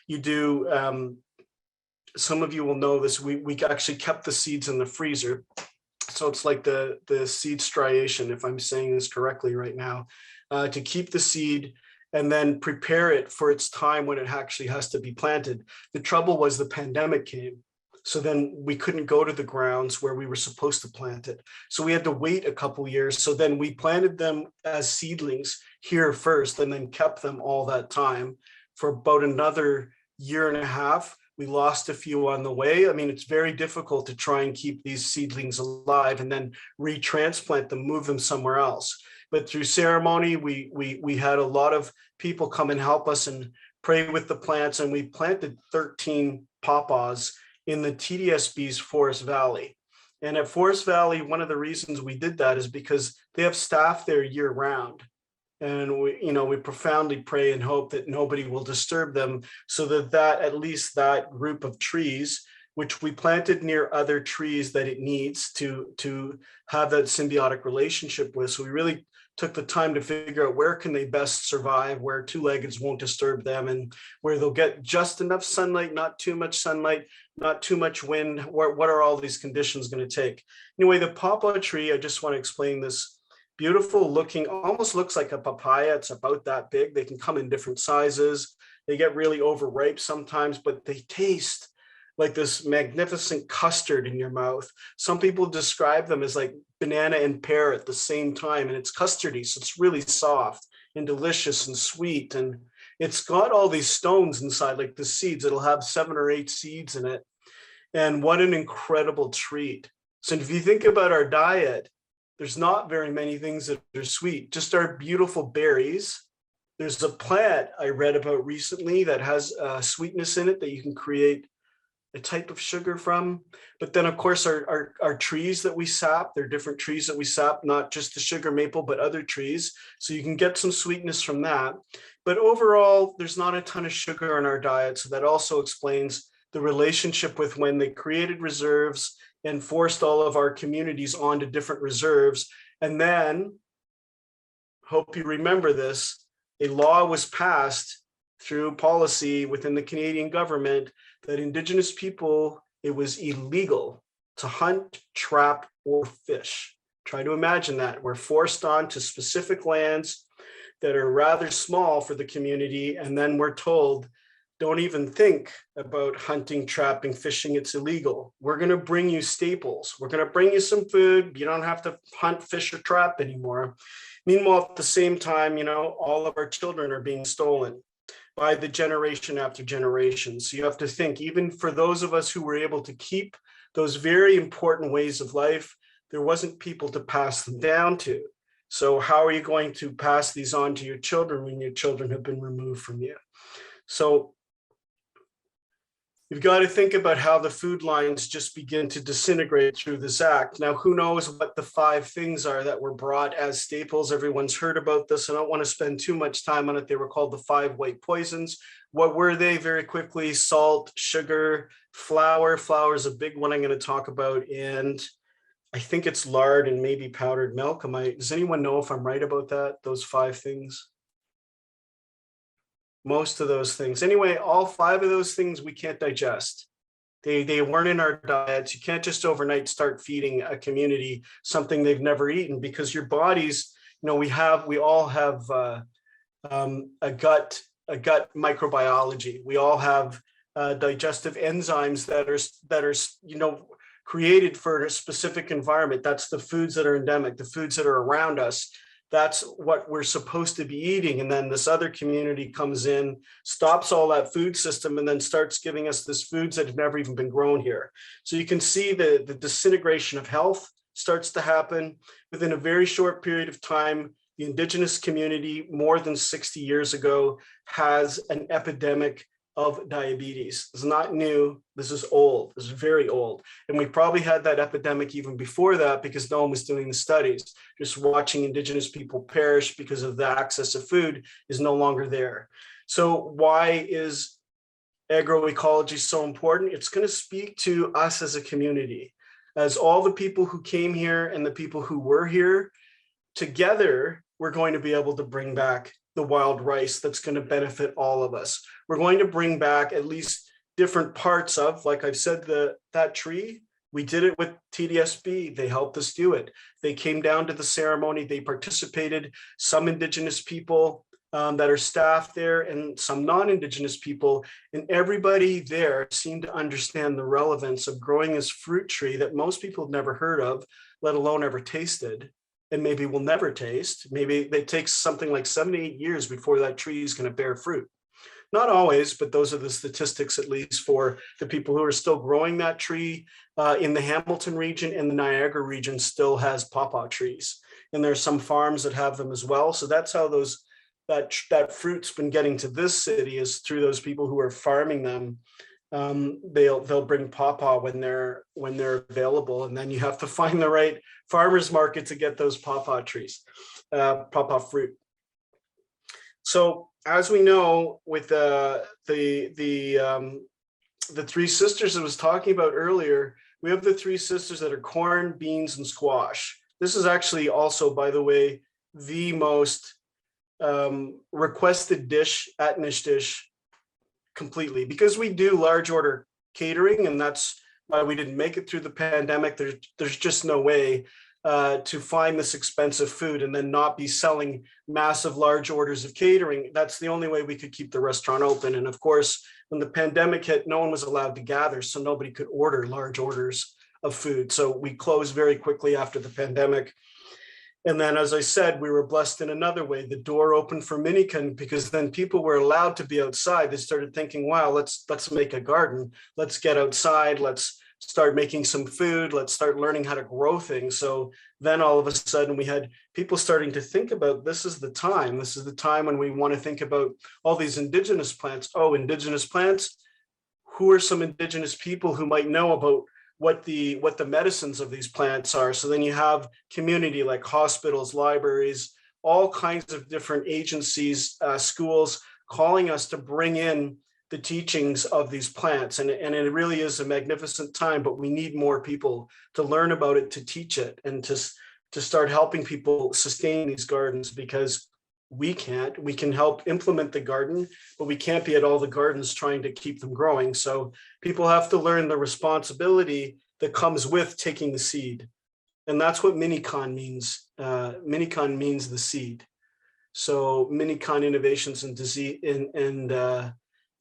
you do, some of you will know this, we actually kept the seeds in the freezer. So it's like the seed striation, if I'm saying this correctly right now, to keep the seed and then prepare it for its time when it actually has to be planted. The trouble was the pandemic came. So then we couldn't go to the grounds where we were supposed to plant it. So we had to wait a couple years. So then we planted them as seedlings here first and then kept them all that time for about another 1.5 years. We lost a few on the way. I mean, it's very difficult to try and keep these seedlings alive and then retransplant them, move them somewhere else. But through ceremony, we had a lot of people come and help us and pray with the plants. And we planted 13 pawpaws in the TDSB's Forest Valley. And at Forest Valley, one of the reasons we did that is because they have staff there year round. And we profoundly pray and hope that nobody will disturb them, so that at least that group of trees, which we planted near other trees that it needs to have that symbiotic relationship with. So we really took the time to figure out where can they best survive, where 2-leggeds won't disturb them, and where they'll get just enough sunlight, not too much sunlight, not too much wind. What are all these conditions going to take? Anyway, the poplar tree, I just want to explain this. Beautiful looking, almost looks like a papaya. It's about that big. They can come in different sizes. They get really overripe sometimes, but they taste like this magnificent custard in your mouth. Some people describe them as like banana and pear at the same time, and it's custardy, so it's really soft and delicious and sweet. And it's got all these stones inside, like the seeds. It'll have 7 or 8 seeds in it. And what an incredible treat. So if you think about our diet, there's not very many things that are sweet, just our beautiful berries. There's a plant I read about recently that has sweetness in it that you can create a type of sugar from. But then of course our trees that we sap, they're different trees that we sap, not just the sugar maple, but other trees. So you can get some sweetness from that. But overall, there's not a ton of sugar in our diet. So that also explains the relationship with when they created reserves and forced all of our communities onto different reserves. And then, hope you remember this, a law was passed through policy within the Canadian government that Indigenous people, it was illegal to hunt, trap, or fish. Try to imagine that. We're forced onto specific lands that are rather small for the community, and then we're told, don't even think about hunting, trapping, fishing, it's illegal. We're gonna bring you staples. We're gonna bring you some food. You don't have to hunt, fish, or trap anymore. Meanwhile, at the same time, all of our children are being stolen by the generation after generation. So you have to think, even for those of us who were able to keep those very important ways of life, there wasn't people to pass them down to. So how are you going to pass these on to your children when your children have been removed from you? So you've got to think about how the food lines just begin to disintegrate through this act. Now, who knows what the 5 things are that were brought as staples? Everyone's heard about this. I don't want to spend too much time on it. They were called the 5 white poisons. What were they? Very quickly: salt, sugar, flour. Flour is a big one I'm going to talk about. And I think it's lard and maybe powdered milk. Does anyone know if I'm right about that? Those 5 things? Most of those things. Anyway, all 5 of those things we can't digest. They weren't in our diets. You can't just overnight start feeding a community something they've never eaten, because your bodies, we all have a gut microbiology. We all have digestive enzymes that are created for a specific environment. That's the foods that are endemic, the foods that are around us. That's what we're supposed to be eating. And then this other community comes in, stops all that food system, and then starts giving us this foods that have never even been grown here. So you can see the disintegration of health starts to happen within a very short period of time. The Indigenous community, more than 60 years ago, has an epidemic of diabetes. It's not new. This is old. This is very old. And we probably had that epidemic even before that, because no one was doing the studies. Just watching Indigenous people perish because of the access to food is no longer there. So why is agroecology so important? It's going to speak to us as a community, as all the people who came here and the people who were here together. We're going to be able to bring back the wild rice that's going to benefit all of us. We're going to bring back at least different parts of, like I've said, that tree. We did it with TDSB. They helped us do it. They came down to the ceremony. They participated. Some Indigenous people that are staff there, and some non-Indigenous people, and everybody there seemed to understand the relevance of growing this fruit tree that most people have never heard of, let alone ever tasted, and maybe will never taste. Maybe it takes something like 7 to 8 years before that tree is going to bear fruit. Not always, but those are the statistics, at least for the people who are still growing that tree. In the Hamilton region and the Niagara region still has pawpaw trees. And there's some farms that have them as well. So that's how that fruit's been getting to this city, is through those people who are farming them. They'll bring pawpaw when they're available, and then you have to find the right farmers market to get those pawpaw trees, pawpaw fruit. So as we know, with the 3 sisters I was talking about earlier, we have the 3 sisters that are corn, beans, and squash. This is actually also, by the way, the most requested dish at NishDish completely, because we do large order catering, and that's why we didn't make it through the pandemic. There's just no way to find this expensive food and then not be selling massive large orders of catering. That's the only way we could keep the restaurant open. And of course, when the pandemic hit, no one was allowed to gather, so nobody could order large orders of food. So we closed very quickly after the pandemic. And then, as I said, we were blessed in another way. The door opened for Miinikaan, because then people were allowed to be outside. They started thinking, wow, let's make a garden. Let's get outside. Let's start making some food. Let's start learning how to grow things. So then all of a sudden we had people starting to think about, this is the time. This is the time when we want to think about all these Indigenous plants. Oh, Indigenous plants? Who are some Indigenous people who might know about what the medicines of these plants are? So then you have community like hospitals, libraries, all kinds of different agencies, schools calling us to bring in the teachings of these plants. And it really is a magnificent time, but we need more people to learn about it, to teach it, and to start helping people sustain these gardens, because we can help implement the garden, but we can't be at all the gardens trying to keep them growing. So people have to learn the responsibility that comes with taking the seed. And that's what Miinikaan means. Miinikaan means the seed. So Miinikaan Innovations and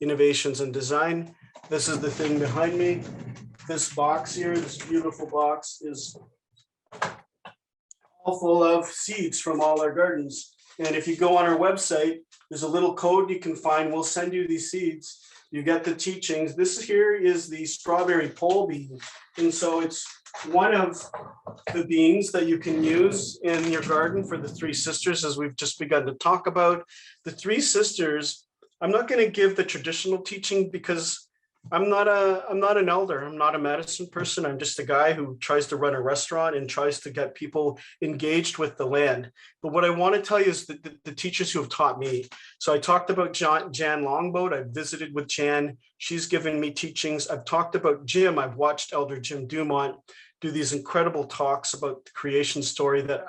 Innovations and Design. This is the thing behind me. This box here, this beautiful box, is all full of seeds from all our gardens. And if you go on our website, there's a little code you can find. We'll send you these seeds. You get the teachings. This here is the strawberry pole bean. And so it's one of the beans that you can use in your garden for the 3 sisters, as we've just begun to talk about. The 3 sisters I'm not going to give the traditional teaching because I'm not an elder. I'm not a medicine person. I'm just a guy who tries to run a restaurant and tries to get people engaged with the land. But what I want to tell you is that the teachers who have taught me. So I talked about Jan Longboat. I've visited with Jan. She's given me teachings. I've talked about Jim. I've watched Elder Jim Dumont do these incredible talks about the creation story that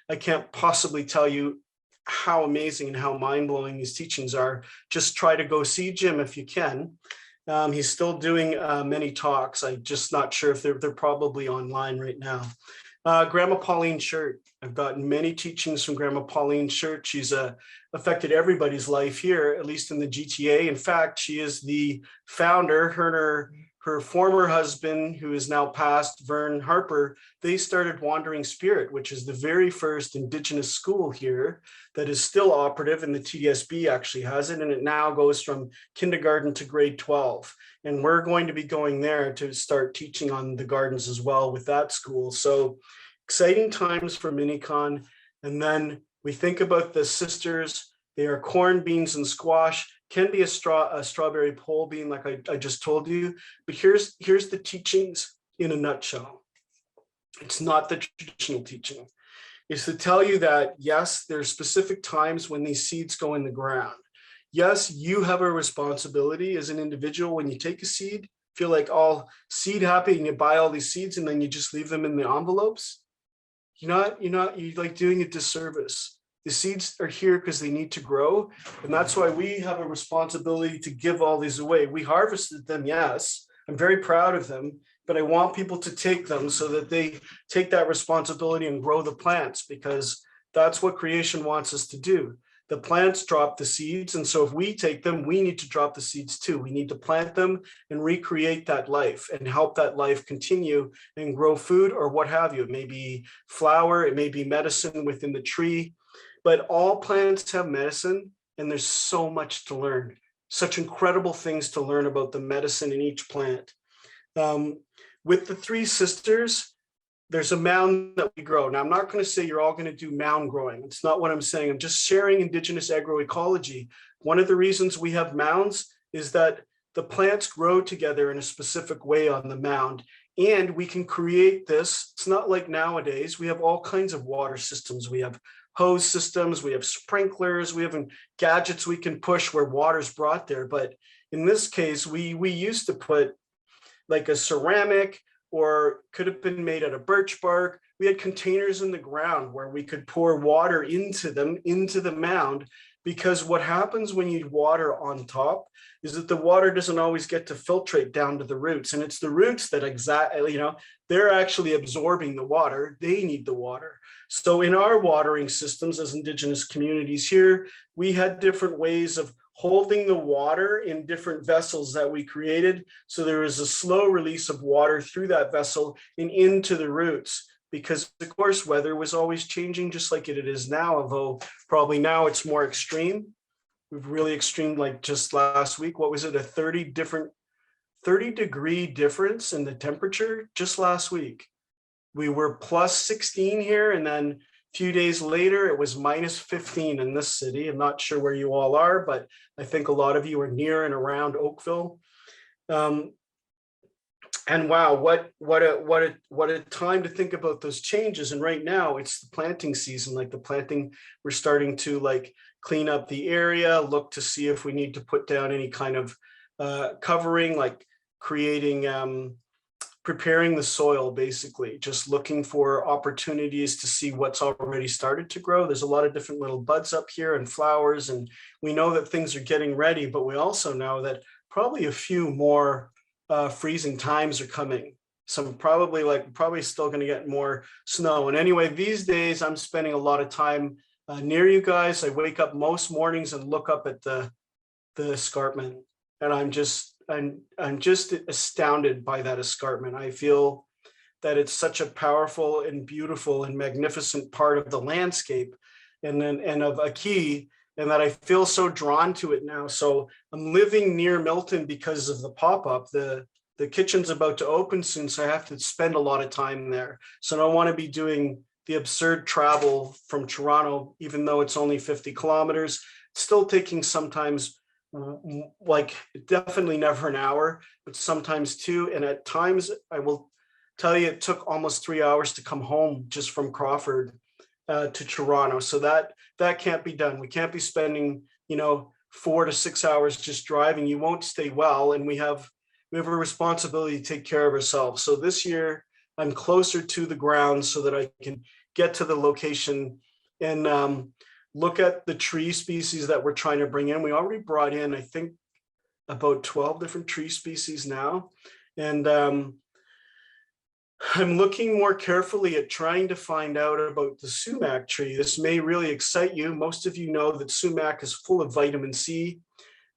I can't possibly tell you how amazing and how mind-blowing these teachings are. Just try to go see Jim if you can. He's still doing many talks. I'm just not sure if they're probably online right now. Grandma Pauline Shirt. I've gotten many teachings from Grandma Pauline Shirt. She's affected everybody's life here, at least in the GTA. In fact, she is the founder, her former husband, who is now passed, Vern Harper, they started Wandering Spirit, which is the very first Indigenous school here that is still operative, and the TSB actually has it, and it now goes from kindergarten to grade 12. And we're going to be going there to start teaching on the gardens as well with that school. So exciting times for Miinikaan. And then we think about the sisters. They are corn, beans, and squash. Can be a strawberry pole bean, like I just told you. But here's the teachings in a nutshell. It's not the traditional teaching. It's to tell you that, yes, there's specific times when these seeds go in the ground. Yes, you have a responsibility as an individual when you take a seed, feel like all seed happy and you buy all these seeds and then you just leave them in the envelopes. You're like doing a disservice. The seeds are here because they need to grow. And that's why we have a responsibility to give all these away. We harvested them, yes. I'm very proud of them, but I want people to take them so that they take that responsibility and grow the plants, because that's what creation wants us to do. The plants drop the seeds. And so if we take them, we need to drop the seeds too. We need to plant them and recreate that life and help that life continue and grow food or what have you. It may be flower, it may be medicine within the tree. But all plants have medicine, and there's so much to learn, such incredible things to learn about the medicine in each plant. With the three sisters, there's a mound that we grow. Now, I'm not going to say you're all going to do mound growing. It's not what I'm saying. I'm just sharing Indigenous agroecology. One of the reasons we have mounds is that the plants grow together in a specific way on the mound, and we can create this. It's not like nowadays. We have all kinds of water systems. We have hose systems, we have sprinklers, we have gadgets we can push where water's brought there. But in this case, we used to put like a ceramic, or could have been made out of birch bark. We had containers in the ground where we could pour water into them, into the mound, because what happens when you water on top is that the water doesn't always get to filtrate down to the roots. And it's the roots that they're actually absorbing the water. They need the water. So in our watering systems as Indigenous communities here, we had different ways of holding the water in different vessels that we created. So there was a slow release of water through that vessel and into the roots, because of course weather was always changing, just like it is now, although probably now it's more extreme. We've really extreme, like just last week, what was it, a 30 degree difference in the temperature just last week. We were plus 16 here, and then a few days later it was minus 15 in this city. I'm not sure where you all are, but I think a lot of you are near and around Oakville. And wow, what a time to think about those changes. And right now it's the planting season. Like the planting, we're starting to like clean up the area, look to see if we need to put down any kind of covering, like creating, preparing the soil, basically, just looking for opportunities to see what's already started to grow. There's a lot of different little buds up here and flowers, and we know that things are getting ready, but we also know that probably a few more freezing times are coming. Some probably still going to get more snow. And anyway, these days I'm spending a lot of time near you guys. I wake up most mornings and look up at the escarpment, and I'm just astounded by that escarpment. I feel that it's such a powerful and beautiful and magnificent part of the landscape and of a key, and that I feel so drawn to it now. So I'm living near Milton because of the pop-up. The kitchen's about to open soon, so I have to spend a lot of time there. So I don't want to be doing the absurd travel from Toronto, even though it's only 50 kilometers. It's still taking sometimes like definitely never an hour, but sometimes 2. And at times, I will tell you, it took almost 3 hours to come home just from Crawford to Toronto. So that can't be done. We can't be spending, 4 to 6 hours just driving. You won't stay well, and we have a responsibility to take care of ourselves. So this year, I'm closer to the ground so that I can get to the location and look at the tree species that we're trying to bring in. We already brought in, I think, about 12 different tree species now. And I'm looking more carefully at trying to find out about the sumac tree. This may really excite you. Most of you know that sumac is full of vitamin C.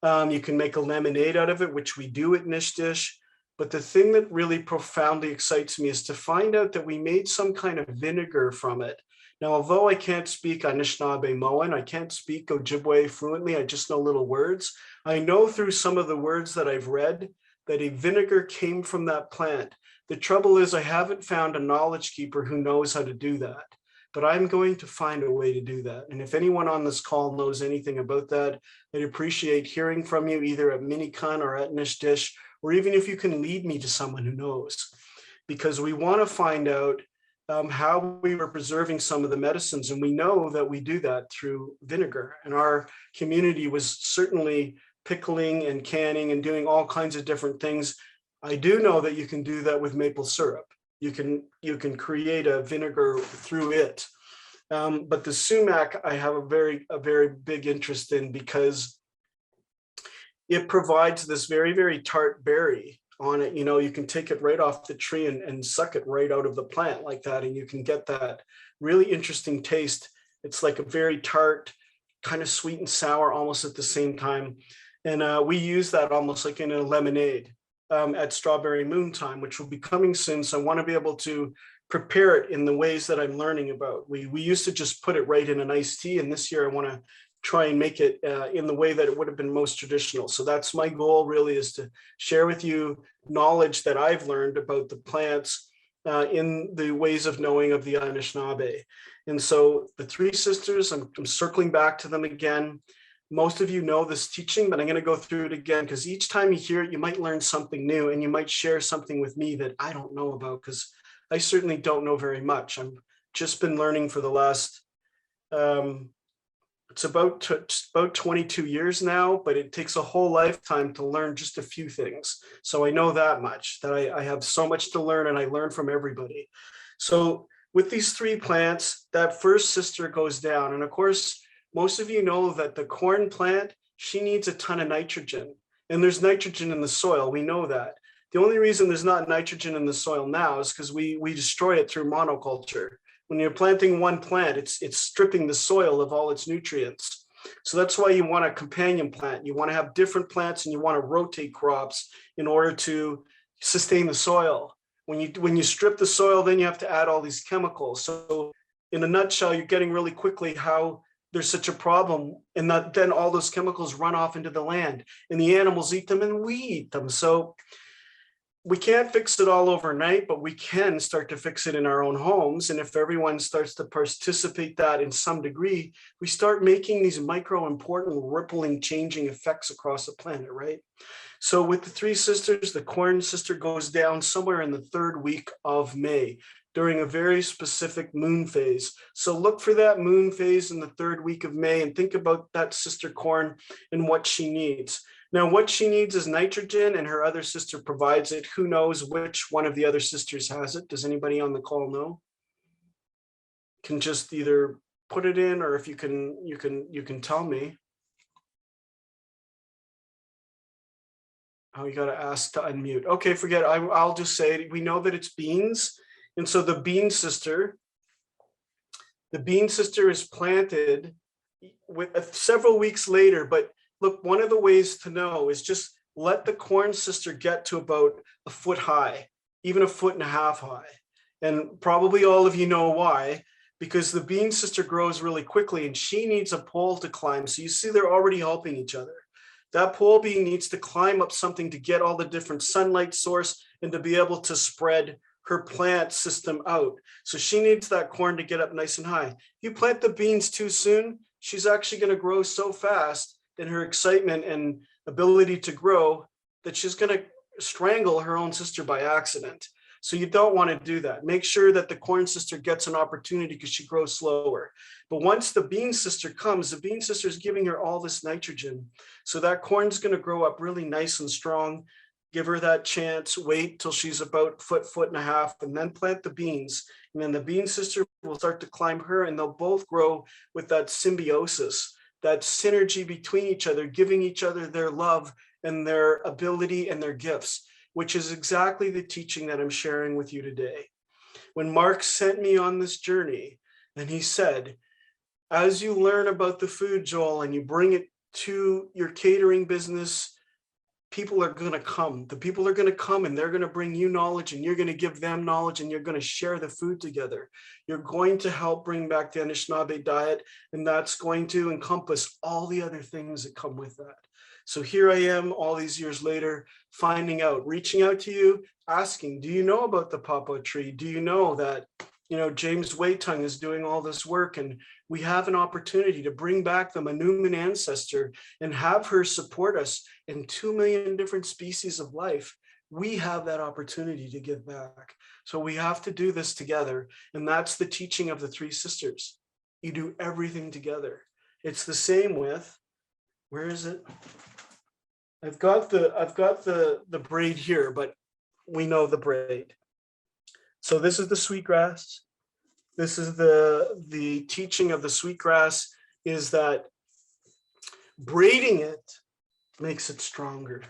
You can make a lemonade out of it, which we do at NishDish. But the thing that really profoundly excites me is to find out that we made some kind of vinegar from it. Now, although I can't speak Anishinaabemowin, I can't speak Ojibwe fluently, I just know little words. I know through some of the words that I've read that a vinegar came from that plant. The trouble is I haven't found a knowledge keeper who knows how to do that, but I'm going to find a way to do that. And if anyone on this call knows anything about that, I'd appreciate hearing from you either at Miinikaan or at NishDish, or even if you can lead me to someone who knows, because we want to find out how we were preserving some of the medicines. And we know that we do that through vinegar. And our community was certainly pickling and canning and doing all kinds of different things. I do know that you can do that with maple syrup. You can create a vinegar through it. But the sumac, I have a very big interest in because it provides this very, very tart berry on it. You can take it right off the tree and suck it right out of the plant like that. And you can get that really interesting taste. It's like a very tart, kind of sweet and sour almost at the same time. And we use that almost like in a lemonade at Strawberry Moon Time, which will be coming soon. So I want to be able to prepare it in the ways that I'm learning about. We used to just put it right in an iced tea. And this year I want to try and make it in the way that it would have been most traditional. So that's my goal, really, is to share with you knowledge that I've learned about the plants in the ways of knowing of the Anishinaabe. And so the three sisters, I'm circling back to them again. Most of you know this teaching, but I'm going to go through it again because each time you hear it, you might learn something new and you might share something with me that I don't know about, because I certainly don't know very much. I've just been learning for the last it's about 22 years now, but it takes a whole lifetime to learn just a few things. So I know that much, that I have so much to learn, and I learn from everybody. So with these three plants, that first sister goes down. And of course, most of you know that the corn plant, she needs a ton of nitrogen, and there's nitrogen in the soil. We know that. The only reason there's not nitrogen in the soil now is because we destroy it through monoculture. When you're planting one plant, it's stripping the soil of all its nutrients. So that's why you want a companion plant. You want to have different plants and you want to rotate crops in order to sustain the soil. When you strip the soil, then you have to add all these chemicals. So in a nutshell, you're getting really quickly how there's such a problem, and that then all those chemicals run off into the land and the animals eat them and we eat them. So we can't fix it all overnight, but we can start to fix it in our own homes. And if everyone starts to participate that in some degree, we start making these micro important rippling, changing effects across the planet, right? So with the three sisters, the corn sister goes down somewhere in the 3rd week of May during a very specific moon phase. So look for that moon phase in the 3rd week of May and think about that sister corn and what she needs. Now, what she needs is nitrogen, and her other sister provides it. Who knows which one of the other sisters has it? Does anybody on the call know? Can just either put it in, or if you can tell me. Oh, you got to ask to unmute. Okay, forget it. I'll just say it. We know that it's beans, and so the bean sister is planted with several weeks later, but look, one of the ways to know is just let the corn sister get to about a foot high, even a foot and a half high. And probably all of you know why, because the bean sister grows really quickly and she needs a pole to climb. So you see, they're already helping each other. That pole bean needs to climb up something to get all the different sunlight source and to be able to spread her plant system out. So she needs that corn to get up nice and high. You plant the beans too soon, she's actually going to grow so fast and her excitement and ability to grow that she's going to strangle her own sister by accident. So you don't want to do that. Make sure that the corn sister gets an opportunity because she grows slower. But once the bean sister comes, the bean sister is giving her all this nitrogen. So that corn's going to grow up really nice and strong. Give her that chance, wait till she's about foot and a half, and then plant the beans. And then the bean sister will start to climb her, and they'll both grow with that symbiosis, that synergy between each other, giving each other their love and their ability and their gifts, which is exactly the teaching that I'm sharing with you today. When Mark sent me on this journey, and he said, as you learn about the food, Joel, and you bring it to your catering business, people are going to come. The people are going to come and they're going to bring you knowledge, and you're going to give them knowledge, and you're going to share the food together. You're going to help bring back the Anishinaabe diet, and that's going to encompass all the other things that come with that. So here I am all these years later, finding out, reaching out to you, asking, do you know about the Poplar Tree? Do you know that, James Whiteduck is doing all this work, and we have an opportunity to bring back the Miinikaan ancestor and have her support us in 2 million different species of life. We have that opportunity to give back. So we have to do this together. And that's the teaching of the three sisters. You do everything together. It's the same with, where is it? I've got the braid here, but we know the braid. So this is the sweetgrass. This is the teaching of the sweetgrass, is that braiding it makes it stronger.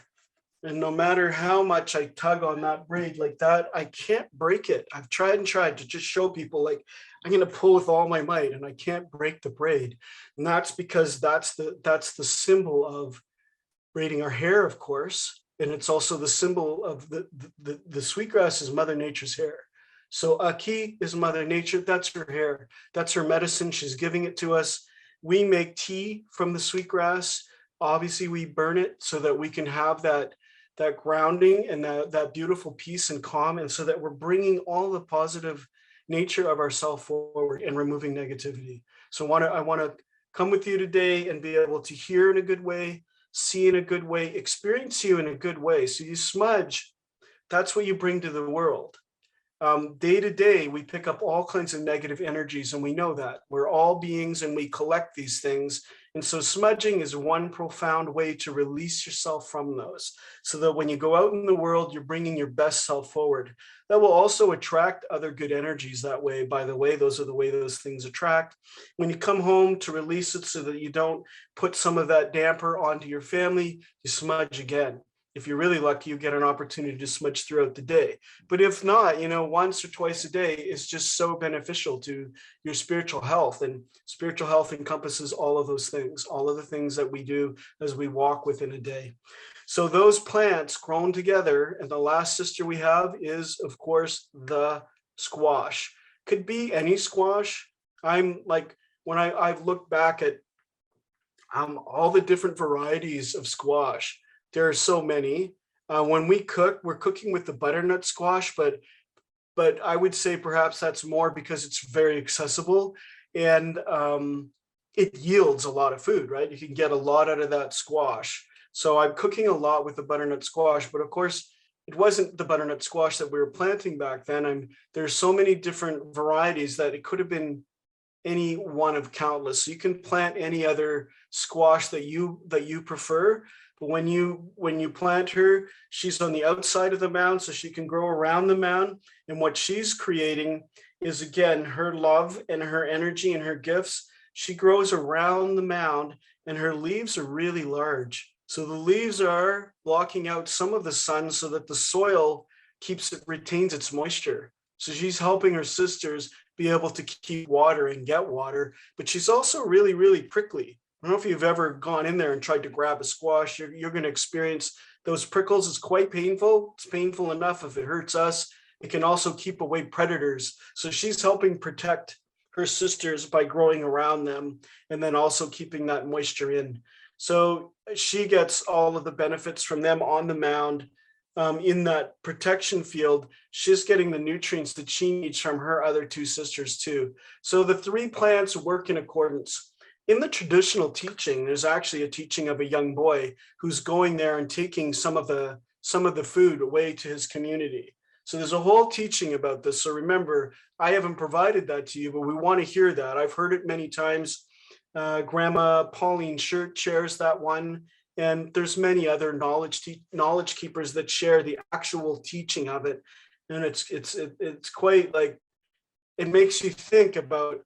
And no matter how much I tug on that braid like that, I can't break it. I've tried and tried to just show people, like, I'm going to pull with all my might and I can't break the braid. And that's because that's the symbol of braiding our hair, of course. And it's also the symbol of the sweetgrass is Mother Nature's hair. So Aki is Mother Nature. That's her hair. That's her medicine. She's giving it to us. We make tea from the sweetgrass. Obviously, we burn it so that we can have that grounding and that beautiful peace and calm, and so that we're bringing all the positive nature of ourself forward and removing negativity. So I want to come with you today and be able to hear in a good way, see in a good way, experience you in a good way. So you smudge, that's what you bring to the world. Day to day, we pick up all kinds of negative energies, and we know that. We're all beings and we collect these things. And so smudging is one profound way to release yourself from those, so that when you go out in the world, you're bringing your best self forward. That will also attract other good energies that way. By the way, those are the way those things attract. When you come home, to release it so that you don't put some of that damper onto your family, you smudge again. If you're really lucky, you get an opportunity to smudge throughout the day. But if not, once or twice a day is just so beneficial to your spiritual health. And spiritual health encompasses all of those things, all of the things that we do as we walk within a day. So those plants grown together, and the last sister we have is, of course, the squash. Could be any squash. I'm like, when I've looked back at all the different varieties of squash, there are so many. When we cook, we're cooking with the butternut squash, but I would say perhaps that's more because it's very accessible, and it yields a lot of food, right? You can get a lot out of that squash. So I'm cooking a lot with the butternut squash, but of course, it wasn't the butternut squash that we were planting back then. There's so many different varieties that it could have been any one of countless. So you can plant any other squash that you prefer. But when you plant her, she's on the outside of the mound, so she can grow around the mound. And what she's creating is, again, her love and her energy and her gifts. She grows around the mound, and her leaves are really large. So the leaves are blocking out some of the sun so that the soil retains its moisture. So she's helping her sisters be able to keep water and get water, but she's also really, really prickly. I don't know if you've ever gone in there and tried to grab a squash. You're going to experience those prickles. It's quite painful. It's painful enough if it hurts us. It can also keep away predators. So she's helping protect her sisters by growing around them, and then also keeping that moisture in. So she gets all of the benefits from them on the mound. In that protection field, she's getting the nutrients that she needs from her other two sisters too. So the three plants work in accordance. in the traditional teaching, there's actually a teaching of a young boy who's going there and taking some of the food away to his community. So there's a whole teaching about this. So remember, I haven't provided that to you, but we want to hear that. I've heard it many times. Grandma Pauline Shirt shares that one. And there's many other knowledge keepers that share the actual teaching of it. And it's quite like, it makes you think about,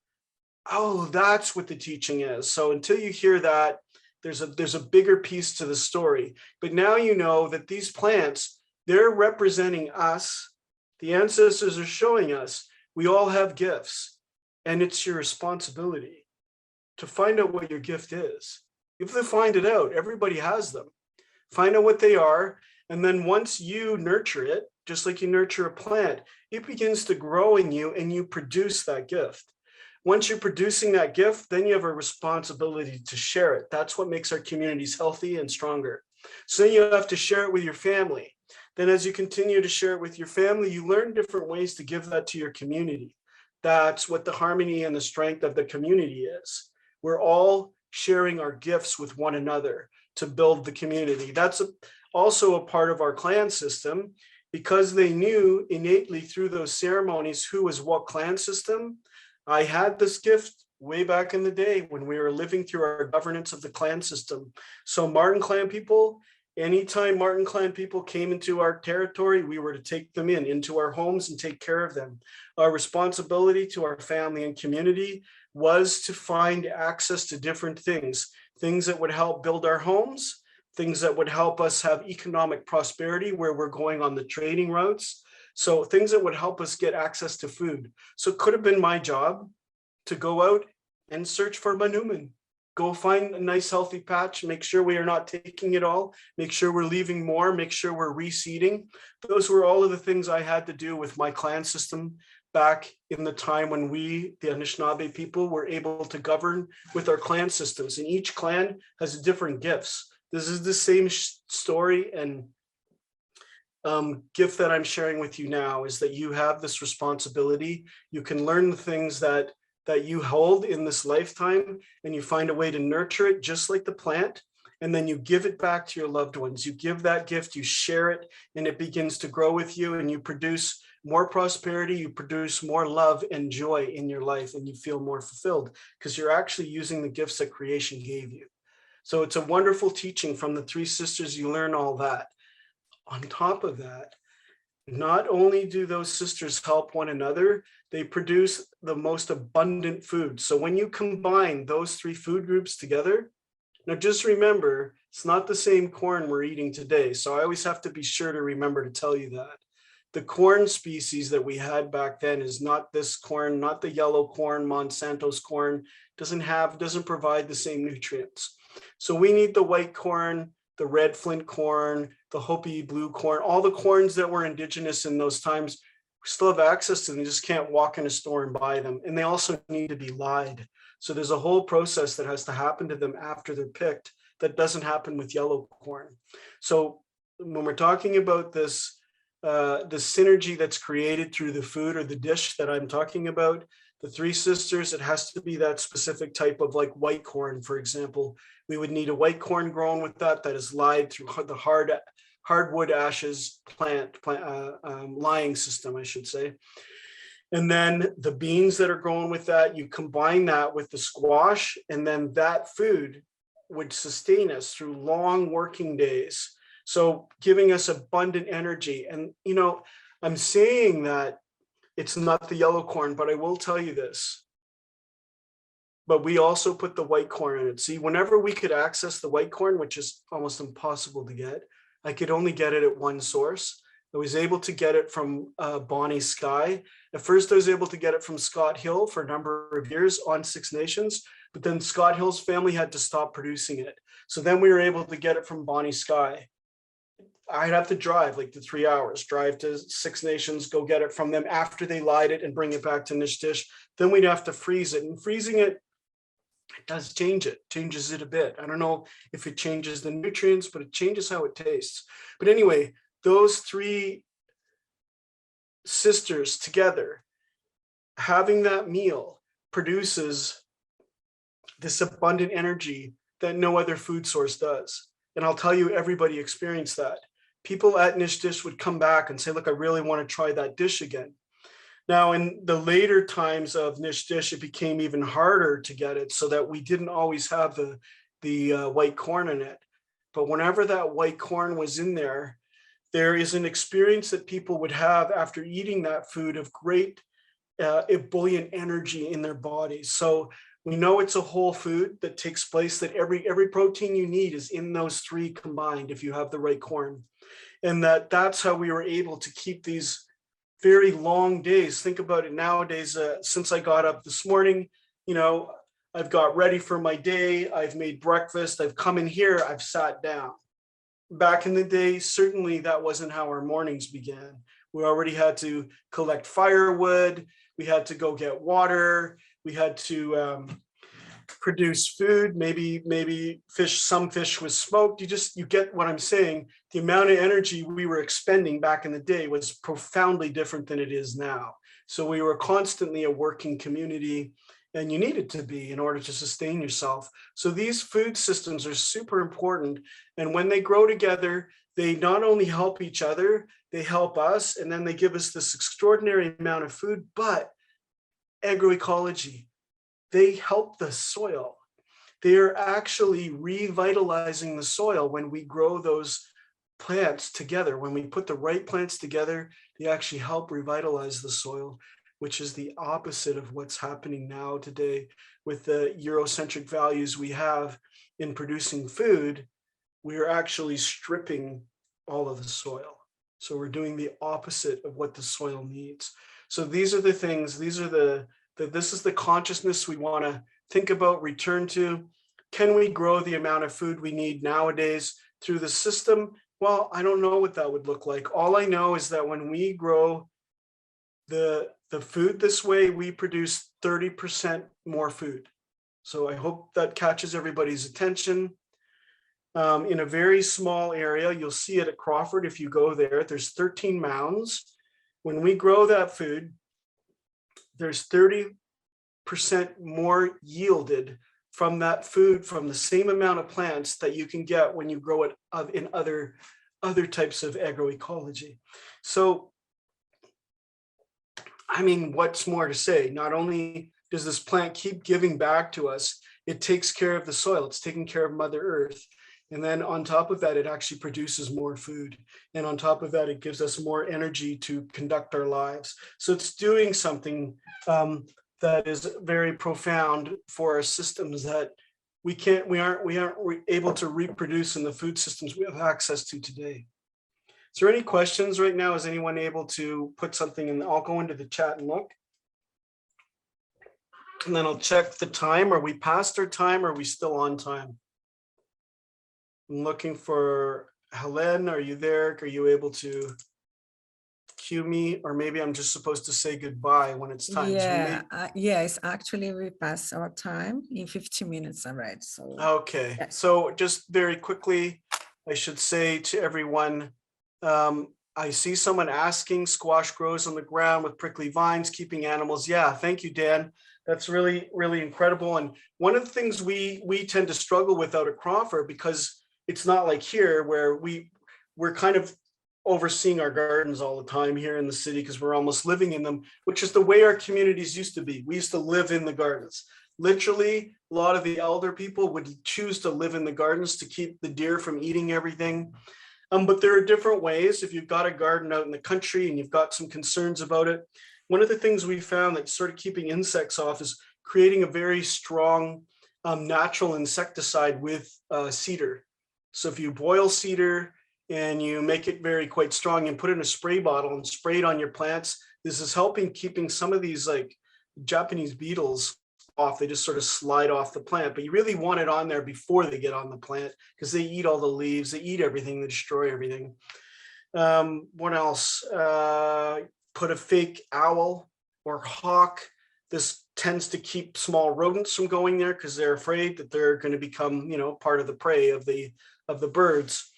oh, that's what the teaching is. So until you hear that, there's a bigger piece to the story. But now you know that these plants, they're representing us. The ancestors are showing us we all have gifts, and it's your responsibility to find out what your gift is. You have to find it out. Everybody has them. Find out what they are, and then once you nurture it, just like you nurture a plant, it begins to grow in you and you produce that gift. Once you're producing that gift, then you have a responsibility to share it. That's what makes our communities healthy and stronger. So then you have to share it with your family. Then as you continue to share it with your family, you learn different ways to give that to your community. That's what the harmony and the strength of the community is. We're all sharing our gifts with one another to build the community. That's also a part of our clan system, because they knew innately through those ceremonies who was what clan system. I had this gift way back in the day when we were living through our governance of the clan system. So Martin clan people, anytime Martin clan people came into our territory, we were to take them into our homes and take care of them. Our responsibility to our family and community was to find access to different things that would help build our homes, things that would help us have economic prosperity where we're going on the trading routes. So things that would help us get access to food. So it could have been my job to go out and search for manuman, go find a nice healthy patch, make sure we are not taking it all, make sure we're leaving more, make sure we're reseeding. Those were all of the things I had to do with my clan system back in the time when we, the Anishinaabe people, were able to govern with our clan systems. And each clan has different gifts. This is the same story and gift that I'm sharing with you now, is that you have this responsibility. You can learn the things that you hold in this lifetime, and you find a way to nurture it just like the plant, and then you give it back to your loved ones. You give that gift, you share it, and it begins to grow with you, and you produce more prosperity, you produce more love and joy in your life, and you feel more fulfilled because you're actually using the gifts that creation gave you. So it's a wonderful teaching from the three sisters. You learn all that. On top of that, not only do those sisters help one another, they produce the most abundant food. So when you combine those three food groups together, now just remember, it's not the same corn we're eating today. So I always have to be sure to remember to tell you that. The corn species that we had back then is not this corn, not the yellow corn, Monsanto's corn, doesn't provide the same nutrients. So we need the white corn, the red flint corn, the Hopi blue corn, all the corns that were indigenous in those times. We still have access to them. You just can't walk in a store and buy them. And they also need to be lied. So there's a whole process that has to happen to them after they're picked that doesn't happen with yellow corn. So when we're talking about this, the synergy that's created through the food or the dish that I'm talking about, the three sisters, it has to be that specific type of like white corn, for example. We would need a white corn grown with that is lied through the hardwood ashes lying system, I should say. And then the beans that are grown with that, you combine that with the squash, and then that food would sustain us through long working days. So giving us abundant energy. And, I'm saying that it's not the yellow corn, but I will tell you this. But we also put the white corn in it. See, whenever we could access the white corn, which is almost impossible to get, I could only get it at one source. I was able to get it from Bonnie Sky. At first, I was able to get it from Scott Hill for a number of years on Six Nations, but then Scott Hill's family had to stop producing it. So then we were able to get it from Bonnie Sky. I'd have to drive like the 3 hours, drive to Six Nations, go get it from them after they lied it and bring it back to NishDish. Then we'd have to freeze it, and freezing it does changes it a bit. I don't know if it changes the nutrients, but it changes how it tastes. But anyway, those three sisters together, having that meal produces this abundant energy that no other food source does. And I'll tell you, everybody experienced that. People at NishDish would come back and say, look, I really want to try that dish again. Now, in the later times of NishDish, it became even harder to get it, so that we didn't always have the white corn in it. But whenever that white corn was in there, there is an experience that people would have after eating that food of great ebullient energy in their bodies. So we know it's a whole food that takes place, that every protein you need is in those three combined if you have the right corn. And that's how we were able to keep these very long days. Think about it nowadays. Since I got up this morning, I've got ready for my day. I've made breakfast. I've come in here. I've sat down. Back in the day, certainly that wasn't how our mornings began. We already had to collect firewood. We had to go get water. We had to produce food. Maybe fish. Some fish was smoked. You get what I'm saying. The amount of energy we were expending back in the day was profoundly different than it is now. So we were constantly a working community, and you needed to be in order to sustain yourself. So these food systems are super important. And when they grow together, they not only help each other, they help us, and then they give us this extraordinary amount of food. But agroecology, they help the soil. They are actually revitalizing the soil when we grow those plants together. When we put the right plants together, they actually help revitalize the soil, which is the opposite of what's happening now today with the Eurocentric values we have in producing food. We are actually stripping all of the soil. So we're doing the opposite of what the soil needs. So these are the things, this is the consciousness we want to think about, return to. Can we grow the amount of food we need nowadays through the system? Well, I don't know what that would look like. All I know is that when we grow the food this way, we produce 30% more food. So I hope that catches everybody's attention. In a very small area, you'll see it at Crawford. If you go there, there's 13 mounds. When we grow that food, there's 30% more yielded from that food, from the same amount of plants that you can get when you grow it in other types of agroecology. So, I mean, what's more to say? Not only does this plant keep giving back to us, it takes care of the soil, it's taking care of Mother Earth. And then on top of that, it actually produces more food. And on top of that, it gives us more energy to conduct our lives. So it's doing something that is very profound for our systems that we aren't able to reproduce in the food systems we have access to today. Is there any questions right now? Is anyone able to put something in? I'll go into the chat and look. And then I'll check the time. Are we past our time? Or are we still on time? I'm looking for Helen. Are you there? Are you able to cue me? Or maybe I'm just supposed to say goodbye when it's time. Yeah, yes, actually we passed our time in 15 minutes already. So okay, yeah. So just very quickly, I should say to everyone, I see someone asking, squash grows on the ground with prickly vines, keeping animals. Yeah, thank you, Dan. That's really, really incredible. And one of the things we tend to struggle with out at Crawford, because it's not like here where we're kind of overseeing our gardens all the time here in the city because we're almost living in them, which is the way our communities used to be. We used to live in the gardens. Literally, a lot of the elder people would choose to live in the gardens to keep the deer from eating everything. But there are different ways. If you've got a garden out in the country and you've got some concerns about it, one of the things we found that's sort of keeping insects off is creating a very strong natural insecticide with cedar. So if you boil cedar and you make it quite strong and put it in a spray bottle and spray it on your plants, this is helping keeping some of these like Japanese beetles off. They just sort of slide off the plant, but you really want it on there before they get on the plant because they eat all the leaves, they eat everything, they destroy everything. What else? Put a fake owl or hawk. This tends to keep small rodents from going there because they're afraid that they're going to become, part of the prey of the birds.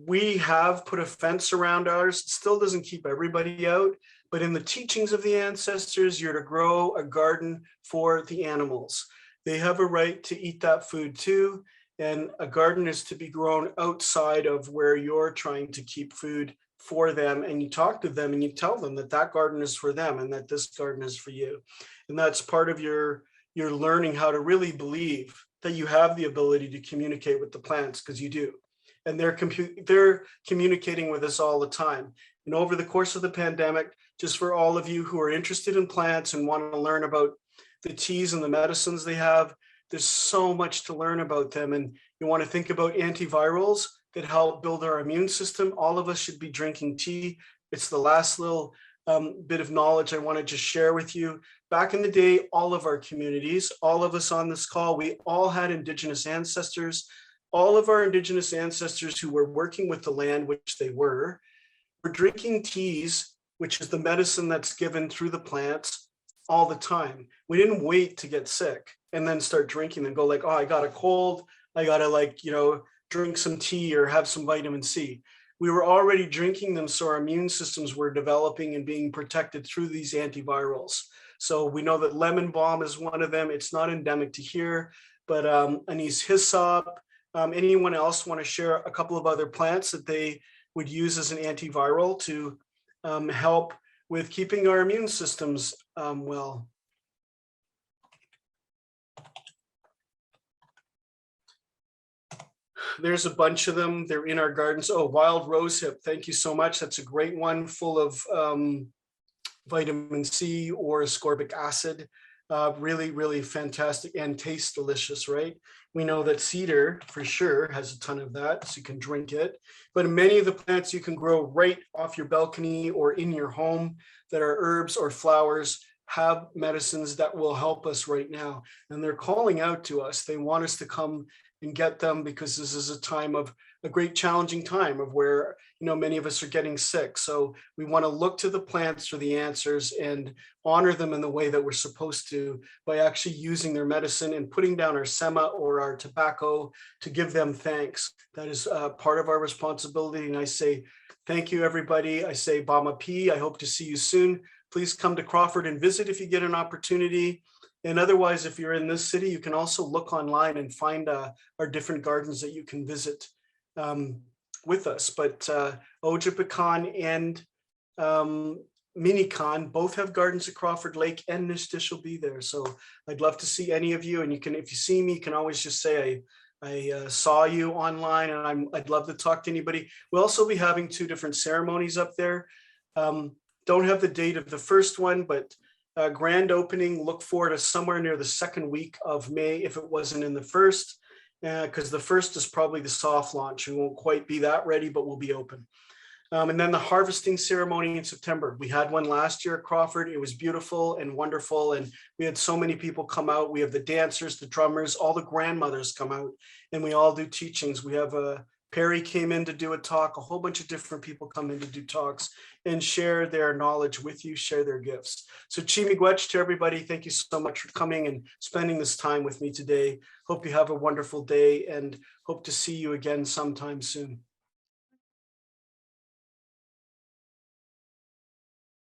We have put a fence around ours. It still doesn't keep everybody out, but in the teachings of the ancestors, you're to grow a garden for the animals. they have a right to eat that food too. And a garden is to be grown outside of where you're trying to keep food for them. And you talk to them and you tell them that that garden is for them and that this garden is for you. And that's part of your learning how to really believe that you have the ability to communicate with the plants, because you do. And they're communicating with us all the time. And over the course of the pandemic, just for all of you who are interested in plants and want to learn about the teas and the medicines they have, there's so much to learn about them. And you want to think about antivirals that help build our immune system. All of us should be drinking tea. It's the last little bit of knowledge I want to just share with you. Back in the day, all of our communities, all of us on this call, we all had Indigenous ancestors. All of our Indigenous ancestors who were working with the land, which they were drinking teas, which is the medicine that's given through the plants, all the time. We didn't wait to get sick and then start drinking and go like, oh, I got a cold, I gotta drink some tea or have some vitamin C. We were already drinking them, so our immune systems were developing and being protected through these antivirals. So we know that lemon balm is one of them. It's not endemic to here, but anise hyssop. Anyone else want to share a couple of other plants that they would use as an antiviral to help with keeping our immune systems well? There's a bunch of them. They're in our gardens. Oh, wild rosehip. Thank you so much. That's a great one, full of vitamin C or ascorbic acid. Really, really fantastic and tastes delicious, right? We know that cedar for sure has a ton of that, so you can drink it. But many of the plants you can grow right off your balcony or in your home that are herbs or flowers have medicines that will help us right now. And they're calling out to us. They want us to come and get them, because this is a time of a great challenging time of where, many of us are getting sick. So we want to look to the plants for the answers and honor them in the way that we're supposed to by actually using their medicine and putting down our sema or our tobacco to give them thanks. That is part of our responsibility. And I say, thank you, everybody. I say, Bama P. I hope to see you soon. Please come to Crawford and visit if you get an opportunity. And otherwise, if you're in this city, you can also look online and find our different gardens that you can visit with us. But Ojibicon and Miinikaan both have gardens at Crawford Lake, and NishDish will be there. So I'd love to see any of you. And you can, if you see me, you can always just say, I saw you online, and I'd love to talk to anybody. We'll also be having 2 different ceremonies up there. Don't have the date of the first one, but grand opening, look forward to somewhere near the 2nd week of May if it wasn't in the first, because the first is probably the soft launch. We won't quite be that ready, but we'll be open. And then the harvesting ceremony in September. We had one last year at Crawford. It was beautiful and wonderful. And we had so many people come out. We have the dancers, the drummers, all the grandmothers come out, and we all do teachings. We have Perry came in to do a talk. A whole bunch of different people come in to do talks and share their knowledge with you, share their gifts. So Chimigwech to everybody. Thank you so much for coming and spending this time with me today. Hope you have a wonderful day and hope to see you again sometime soon.